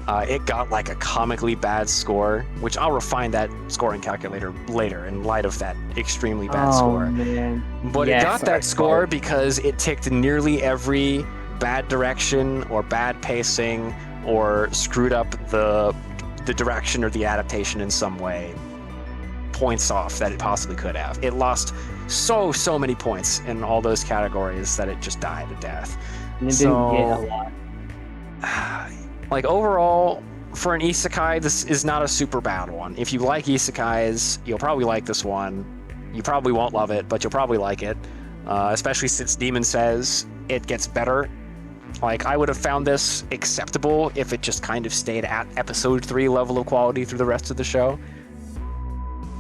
it got like a comically bad score, which I'll refine that scoring calculator later in light of that extremely bad score. Man. But Yes, it got that score because it ticked nearly every bad direction or bad pacing or screwed up the direction or the adaptation in some way points off that it possibly could have. It lost so many points in all those categories that it just died a death. And it didn't get a lot. Like overall, for an isekai, this is not a super bad one. If you like isekais, you'll probably like this one. You probably won't love it, but you'll probably like it. Especially since Demon says it gets better. Like, I would have found this acceptable if it just kind of stayed at episode 3 level of quality through the rest of the show.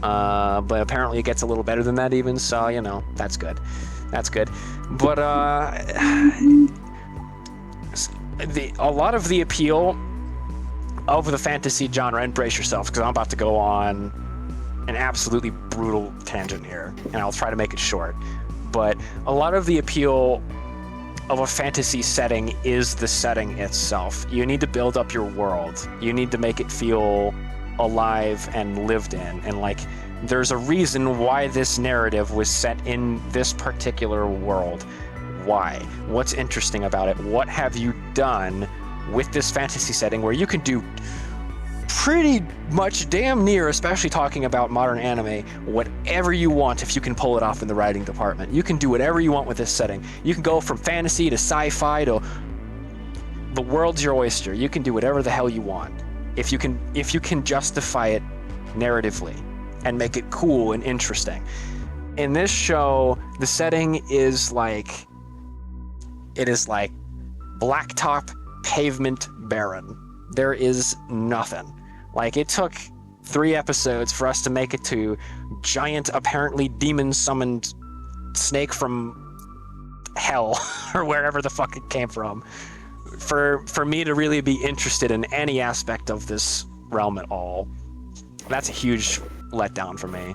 But apparently it gets a little better than that even, so, you know, that's good. That's good. But, a lot of the appeal of the fantasy genre, and brace yourself, because I'm about to go on an absolutely brutal tangent here, and I'll try to make it short. But a lot of the appeal of a fantasy setting is the setting itself. You need to build up your world. You need to make it feel alive and lived in. And like, there's a reason why this narrative was set in this particular world. Why? What's interesting about it? What have you done with this fantasy setting where you can do pretty much damn near, especially talking about modern anime, whatever you want if you can pull it off in the writing department. You can do whatever you want with this setting. You can go from fantasy to sci-fi to the world's your oyster. You can do whatever the hell you want if you can justify it narratively and make it cool and interesting. In this show, the setting is like blacktop pavement barren. There is nothing. Like, it took 3 episodes for us to make it to giant, apparently demon-summoned snake from hell, or wherever the fuck it came from, for me to really be interested in any aspect of this realm at all. That's a huge letdown for me.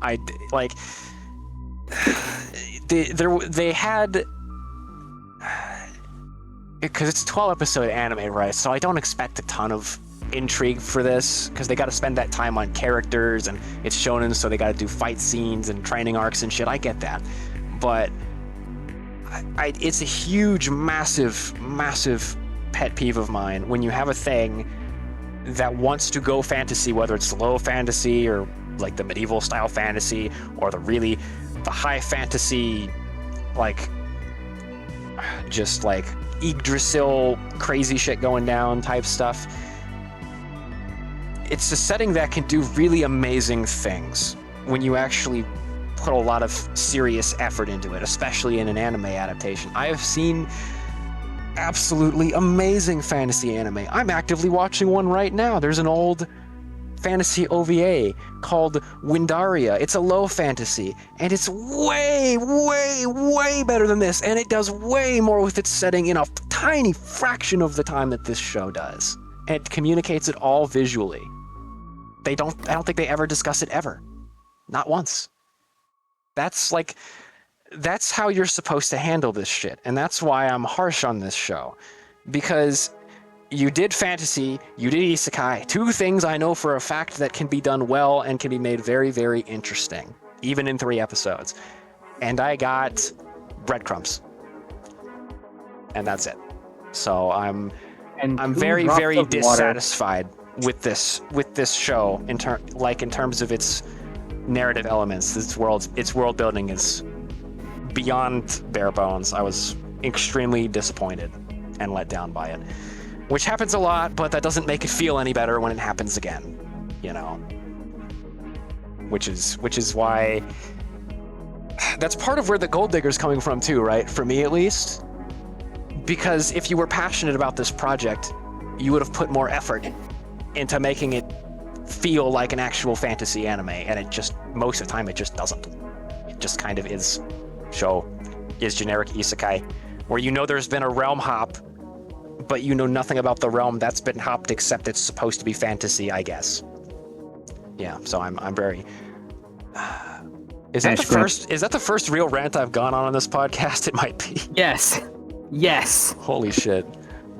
I like they had, because it's a 12-episode anime, right? So I don't expect a ton of intrigue for this, because they got to spend that time on characters, and it's shonen, so they got to do fight scenes and training arcs and shit. I get that, but it's a huge, massive pet peeve of mine when you have a thing that wants to go fantasy, whether it's low fantasy or like the medieval style fantasy, or the high fantasy, like just like Yggdrasil crazy shit going down type stuff. It's a setting that can do really amazing things when you actually put a lot of serious effort into it, especially in an anime adaptation. I have seen absolutely amazing fantasy anime. I'm actively watching one right now. There's an old fantasy OVA called Windaria. It's a low fantasy, and it's way better than this, and it does way more with its setting in a tiny fraction of the time that this show does. And it communicates it all visually. I don't think they ever discuss it ever. Not once. That's how you're supposed to handle this shit, and that's why I'm harsh on this show. Because you did fantasy, you did isekai, 2 things I know for a fact that can be done well and can be made very, very interesting, even in 3 episodes. And I got breadcrumbs. And that's it. So I'm very, very dissatisfied with this show in terms of its narrative elements. Its world building is beyond bare bones. I was extremely disappointed and let down by it, which happens a lot, but that doesn't make it feel any better when it happens again, you know. Which is why that's part of where the Gold Digger's coming from too, right? For me at least. Because if you were passionate about this project, you would have put more effort into making it feel like an actual fantasy anime, and it just, most of the time, it just doesn't. It just kind of is generic isekai, where you know there's been a realm hop, but you know nothing about the realm that's been hopped except it's supposed to be fantasy, I guess. Yeah, so I'm very... Is that the first real rant I've gone on this podcast? It might be. Yes. Holy shit.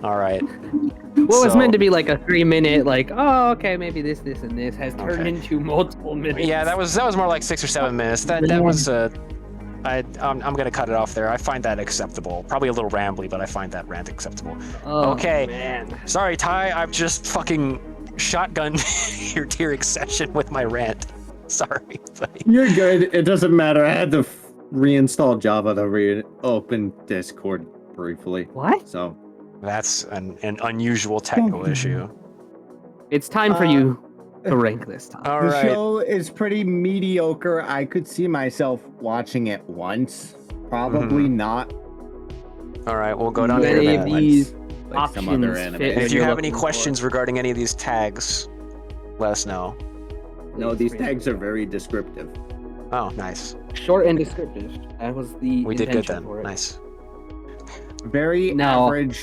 All right. What was meant to be like a 3-minute, like, oh, okay, maybe this, and this, has turned into multiple minutes. Yeah, that was more like 6 or 7 minutes. That was I'm gonna cut it off there. I find that acceptable. Probably a little rambly, but I find that rant acceptable. Oh, okay. Man. Sorry, Ty. I've just fucking shotgunned your tiering session with my rant. Sorry, buddy. You're good. It doesn't matter. I had to reinstall Java to reopen Discord briefly. What? So that's an unusual technical issue. It's time for you to rank this time. All the right. show is pretty mediocre. I could see myself watching it once. Probably not. All right, we'll go down Any here. of these like some other options anime. fit If what you you're have any looking questions for? regarding any of these tags, let us know. No, these tags are very descriptive. Oh, nice. Short and descriptive. That was the We did good intention then. for it. Nice. Very No. average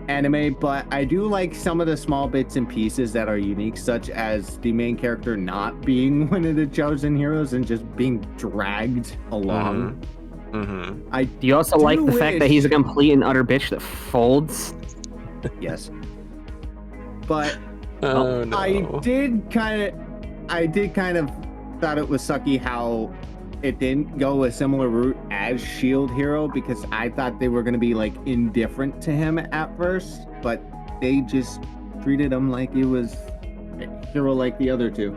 anime, but I do like some of the small bits and pieces that are unique, such as the main character not being one of the chosen heroes and just being dragged along. Mm-hmm. Do you also like the fact that he's a complete and utter bitch that folds? Yes. But Oh no. I did kind of thought it was sucky how it didn't go a similar route as Shield Hero, because I thought they were going to be like indifferent to him at first, but they just treated him like he was a hero like the other two.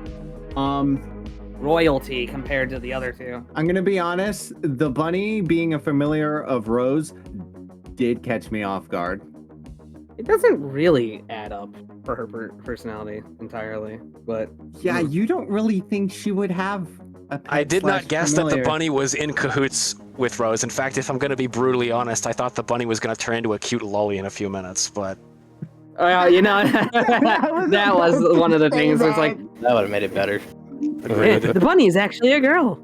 Royalty compared to the other two. I'm going to be honest, the bunny being a familiar of Rose did catch me off guard. It doesn't really add up for her personality entirely, but Yeah, you don't really think she would have a pet I did not / guess that the familiar. bunny was in cahoots with Rose. In fact, if I'm going to be brutally honest, I thought the bunny was going to turn into a cute lolly in a few minutes, but... Well, you know, that was one of the things. It's like, That would have made it better. the bunny is actually a girl.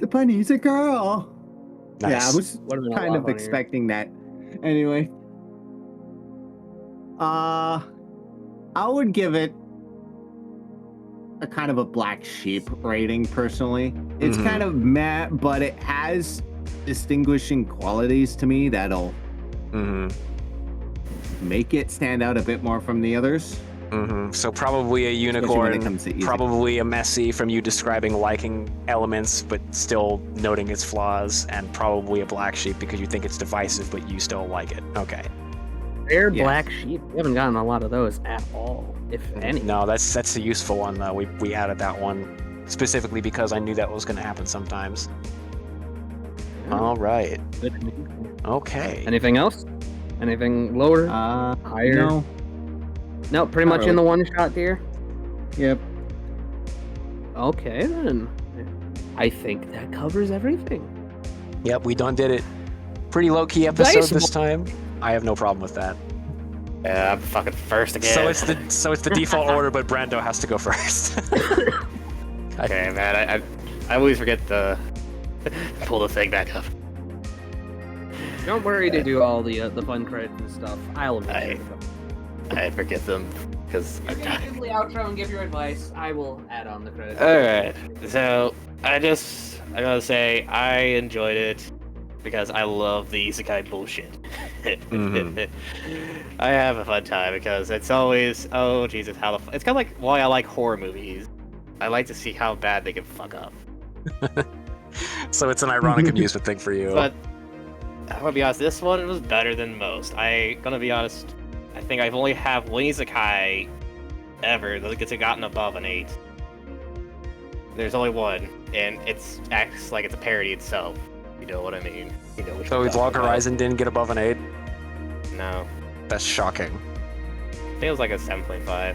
The bunny's a girl. Nice. Yeah, I was Would've been a kind lot of funnier. expecting that. Anyway. I would give it a kind of a black sheep rating, personally. It's Mhm. kind of meh, but it has distinguishing qualities to me that'll Mm-hmm. make it stand out a bit more from the others. Mm-hmm. So probably a Especially when it unicorn, comes to easy. probably a messy from you describing liking elements but still noting its flaws, and probably a black sheep because you think it's divisive but you still like it. Okay. Rare Yes. black sheep. We haven't gotten a lot of those at all, if any. No, that's a useful one though. We added that one specifically because I knew that was going to happen sometimes. Yeah. All right. Good. Okay. Anything else? Anything lower? Higher? No. No, pretty not much really. in the one shot tier. Yep. Okay then. I think that covers everything. Yep, we done did it. Pretty low key episode Nice. this time. I have no problem with that. Yeah, I'm fucking first again. So it's the default order, but Brando has to go first. Okay, man, I always forget to pull the thing back up. Don't worry to do all the fun credits and stuff. I'll admit it. I forget them because You I'm can tired. give the outro and give your advice. I will add on the credits. Alright, so I gotta say, I enjoyed it because I love the isekai bullshit. Mhm. I have a fun time because it's always, oh Jesus, it's kind of like why I like horror movies. I like to see how bad they can fuck up. So it's an ironic amusement thing for you. But I'm gonna be honest, this one was better than most. Gonna be honest, I think I've only have one isekai ever that gets gotten above an 8. There's only one, and it acts like it's a parody itself. You know what I mean? You know which So one I'm talking about. BladesArisen didn't get above an 8? No, That's shocking. I think it was like a 7.5. I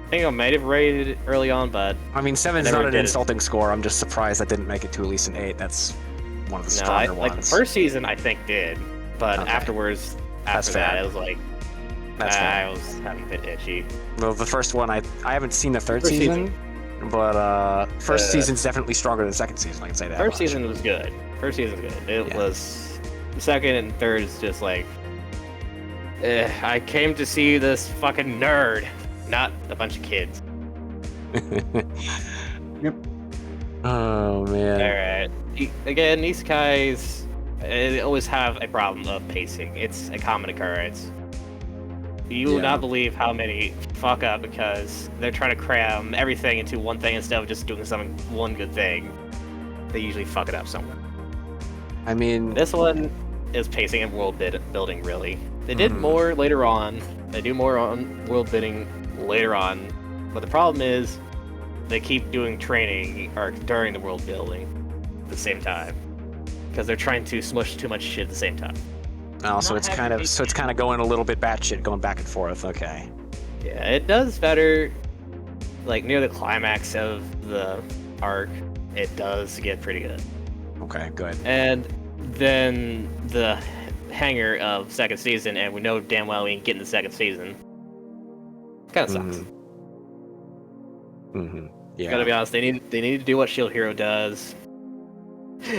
think I might have rated it early on, but I mean, 7's Never not an did it. insulting score. I'm just surprised that didn't make it to at least an 8. That's one of the no, stronger like the ones. first season I think did, but Okay. afterwards, That's after that, fair. it was like That's fair. I was having a bit itchy. Well, the first one, I haven't seen the third First season, but first Uh, season's definitely stronger than the second season. I can say that. First much. season was good. First season was good. It Yeah. was. The second and third is just like. I came to see this fucking nerd, not a bunch of kids. Yep. Oh man. Alright. Again, isekais they always have a problem of pacing. It's a common occurrence. You will Yeah. not believe how many fuck up because they're trying to cram everything into one thing instead of just doing one good thing. They usually fuck it up somewhere. I mean, This one is pacing and building, really. They did Mhm. more later on. They do more on world building later on. But the problem is, they keep doing training or during the world building at the same time. Because they're trying to smush too much shit at the same time. oh, so Not it's having kind of going a little bit batshit, going back and forth. Okay. Yeah, it does better. Like, near the climax of the arc, it does get pretty good. Okay. Good. And then the hanger of second season, and we know damn well we ain't getting the second season. Kind of sucks. Mm-hmm. Yeah. Gotta be honest, they need to do what Shield Hero does.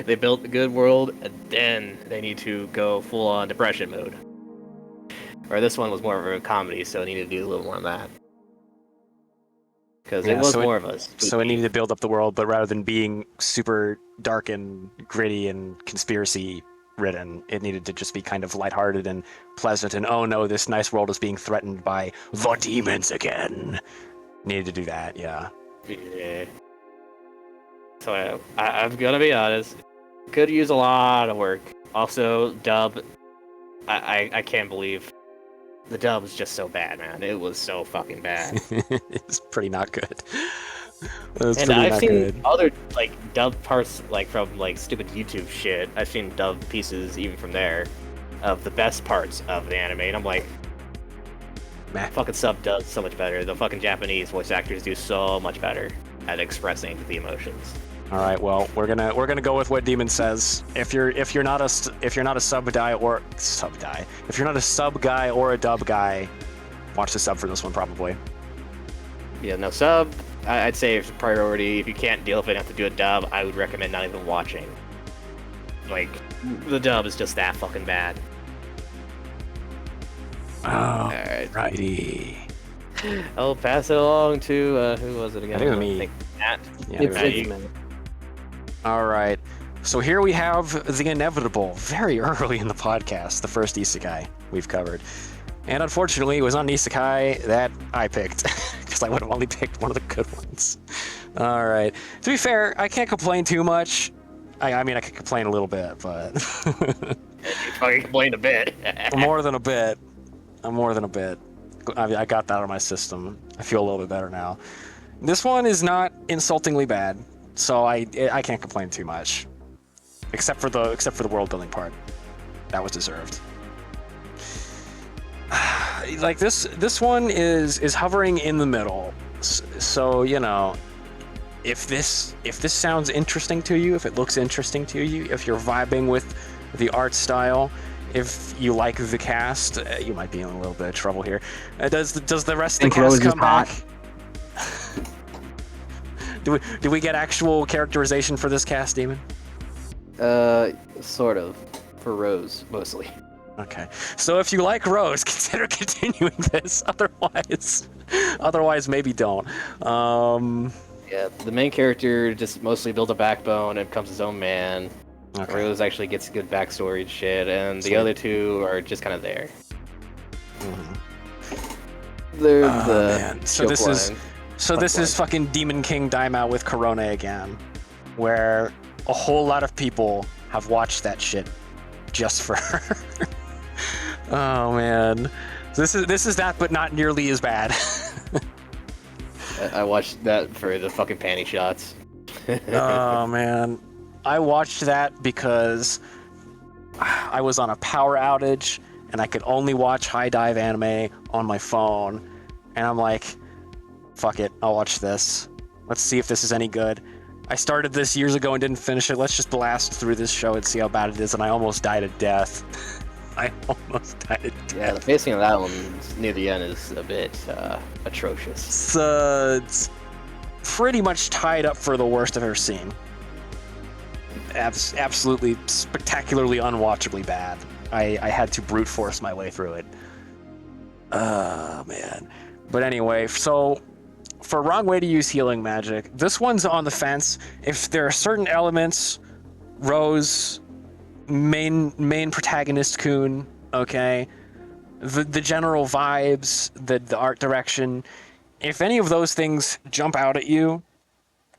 They built a good world, and then they need to go full on depression mode. Or this one was more of a comedy, so it needed to do a little more of that. Because Yeah, it was so more of us. So it needed to build up the world, but rather than being super dark and gritty and conspiracy ridden, it needed to just be kind of lighthearted and pleasant. And oh no, this nice world is being threatened by the demons again. Needed to do that, yeah. Yeah. So I'm gonna be honest, could use a lot of work. Also, dub, I can't believe the dub was just so bad, man. It was so fucking bad. It's pretty not good. It's And pretty I've not seen good. other like dub parts, like from like stupid YouTube shit. I've seen dub pieces even from there of the best parts of the anime, and I'm like, Meh. fucking sub does so much better. The fucking Japanese voice actors do so much better at expressing the emotions. All right. Well, we're gonna go with what Demon says. If you're not a sub guy or a dub guy, watch the sub for this one probably. Yeah, no sub. I'd say it's a priority. If you can't deal with it and have to do a dub, I would recommend not even watching. Like, the dub is just that fucking bad. Oh, righty. I'll pass it along to who was it again? I think it was me. Matt. Yeah, It's Matt. Matt. All right. So here we have the inevitable, very early in the podcast, the first isekai we've covered. And unfortunately, it was not an isekai that I picked, because I would have only picked one of the good ones. All right. To be fair, I can't complain too much. I mean, I could complain a little bit, but... You fucking complained a bit. More than a bit. I got that out of my system. I feel a little bit better now. This one is not insultingly bad, so I can't complain too much, except for the world building part. That was deserved. Like this one is hovering in the middle. So, you know, if this sounds interesting to you, if it looks interesting to you, if you're vibing with the art style, if you like the cast, you might be in a little bit of trouble here. Does the rest of the cast come back? Do we get actual characterization for this cast, Demon? Sort of. For Rose, mostly. Okay. So if you like Rose, consider continuing this. Otherwise maybe don't. Yeah, the main character just mostly builds a backbone and becomes his own man. Okay. Rose actually gets good backstory and shit, and Sweet. the other two are just kind of there. Mm-hmm. They're Man. So this is fucking Demon King Daima with Corona again, where a whole lot of people have watched that shit just for her. Oh man, this is that, but not nearly as bad. I watched that for the fucking panty shots. Oh man, I watched that because I was on a power outage and I could only watch high dive anime on my phone, and I'm like, fuck it, I'll watch this. Let's see if this is any good. I started this years ago and didn't finish it. Let's just blast through this show and see how bad it is, and I almost died of death. Yeah, the pacing of that one near the end is a bit atrocious. It's pretty much tied up for the worst I've ever seen. Absolutely, spectacularly, unwatchably bad. I had to brute force my way through it. Oh, man. But anyway, so for Wrong Way to Use Healing Magic, this one's on the fence. If there are certain elements, Rose, main protagonist Kun, okay, the general vibes, the art direction, if any of those things jump out at you,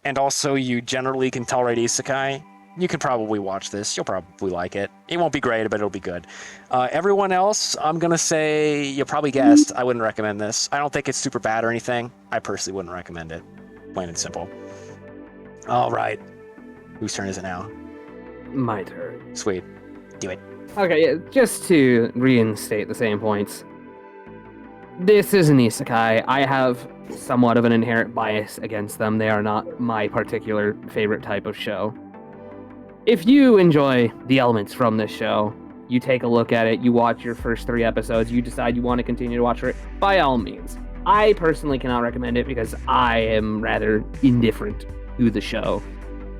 and also you generally can tolerate isekai, you can probably watch this. You'll probably like it. It won't be great, but it'll be good. Everyone else, I'm gonna say, you probably guessed, I wouldn't recommend this. I don't think it's super bad or anything. I personally wouldn't recommend it. Plain and simple. All right. Whose turn is it now? My turn. Sweet. Do it. Okay, yeah, just to reinstate the same points. This is an isekai. I have somewhat of an inherent bias against them. They are not my particular favorite type of show. If you enjoy the elements from this show, you take a look at it, you watch your first 3 episodes, you decide you want to continue to watch it, by all means. I personally cannot recommend it because I am rather indifferent to the show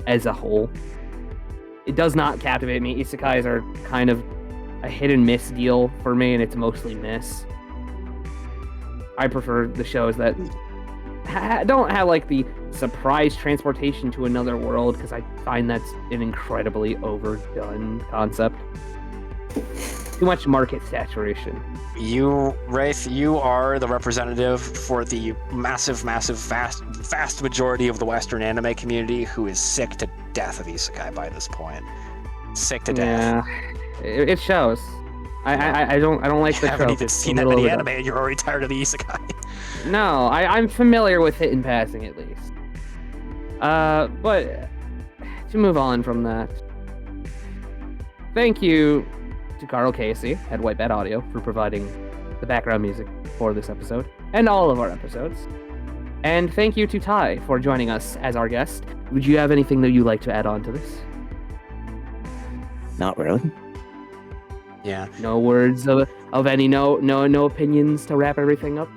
as a whole. It does not captivate me. Isekais are kind of a hit and miss deal for me, and it's mostly miss. I prefer the shows that don't have like the surprise transportation to another world, because I find that's an incredibly overdone concept. Too much market saturation. Wraith, you are the representative for the vast majority of the Western anime community who is sick to death of isekai by this point. Sick to death. Yeah, it shows. I don't like the You haven't trope. even seen that many anime and you're already tired of the isekai. No, I'm familiar with it in passing at least. But to move on from that, thank you to Carl Casey at White Bat Audio for providing the background music for this episode and all of our episodes. And thank you to Ty for joining us as our guest. Would you have anything that you'd like to add on to this? Not really. Yeah. No words of any no opinions to wrap everything up.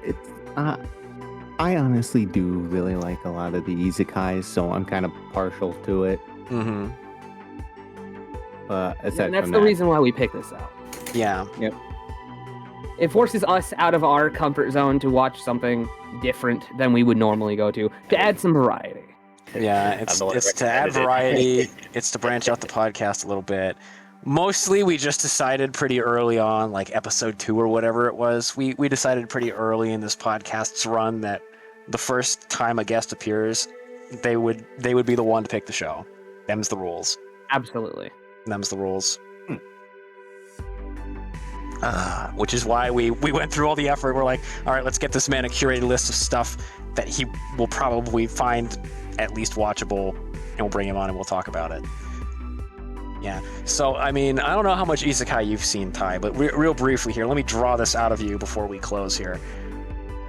It's I honestly do really like a lot of the isekais, so I'm kind of partial to it. Mm-hmm. But aside And that's from the that, reason why we picked this out. Yeah. Yep. It forces us out of our comfort zone to watch something different than we would normally go to add some variety. Yeah, it's to add variety. It's to branch out the podcast a little bit. Mostly, we just decided pretty early on, like episode 2 or whatever it was. We decided pretty early in this podcast's run that the first time a guest appears, they would be the one to pick the show. Them's the rules. Absolutely. Them's the rules. Which is why we went through all the effort. We're like, all right, let's get this man a curated list of stuff that he will probably find at least watchable, and we'll bring him on and we'll talk about it. Yeah. So, I mean, I don't know how much isekai you've seen, Ty, but real briefly here, let me draw this out of you before we close here.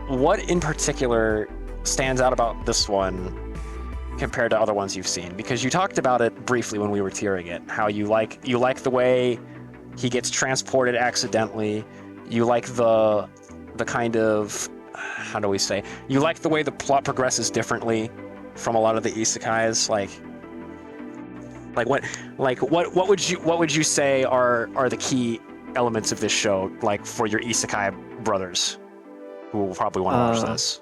What in particular stands out about this one compared to other ones you've seen? Because you talked about it briefly when we were tiering it, how you like the way he gets transported accidentally. You like the kind of, how do we say? You like the way the plot progresses differently from a lot of the isekais. What would you say are the key elements of this show, like for your isekai brothers who will probably want to watch this?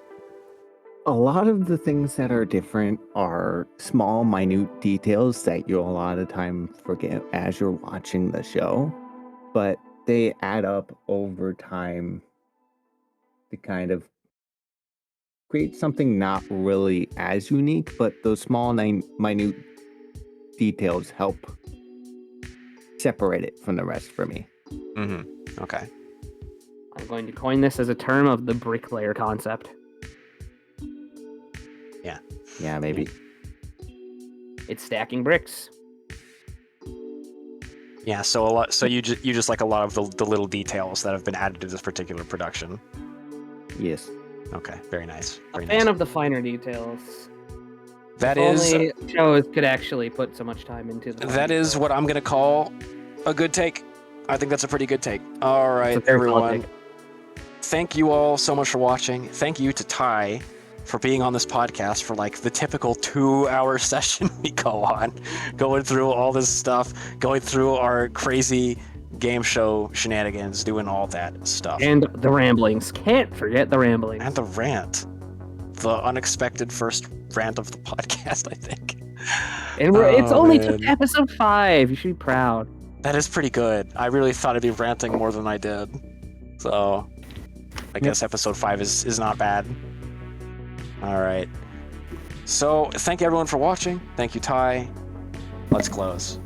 a lot of the things that are different are small, minute details that you'll a lot of time forget as you're watching the show, but they add up over time to kind of create something not really as unique, but those small, minute details help separate it from the rest for me. Mm-hmm. Okay. I'm going to coin this as a term of the bricklayer concept. Yeah, maybe. It's stacking bricks. Yeah. So you just like a lot of the little details that have been added to this particular production. Yes. Okay. Very nice. Very Fan nice. of the finer details. That If is only shows could actually put so much time into them. that is what I'm gonna call a good take. I think that's a pretty good take. All right, It's a very solid everyone. take. Thank you all so much for watching. Thank you to Ty for being on this podcast for like the typical 2-hour session we go on, going through all this stuff, going through our crazy game show shenanigans, doing all that stuff. And the ramblings. Can't forget the ramblings. And the rant. The unexpected first rant of the podcast, I think. And it's only man. episode 5. You should be proud. That is pretty good. I really thought I'd be ranting more than I did. So, I guess episode 5 is not bad. All right. So, thank you everyone for watching. Thank you, Ty. Let's close.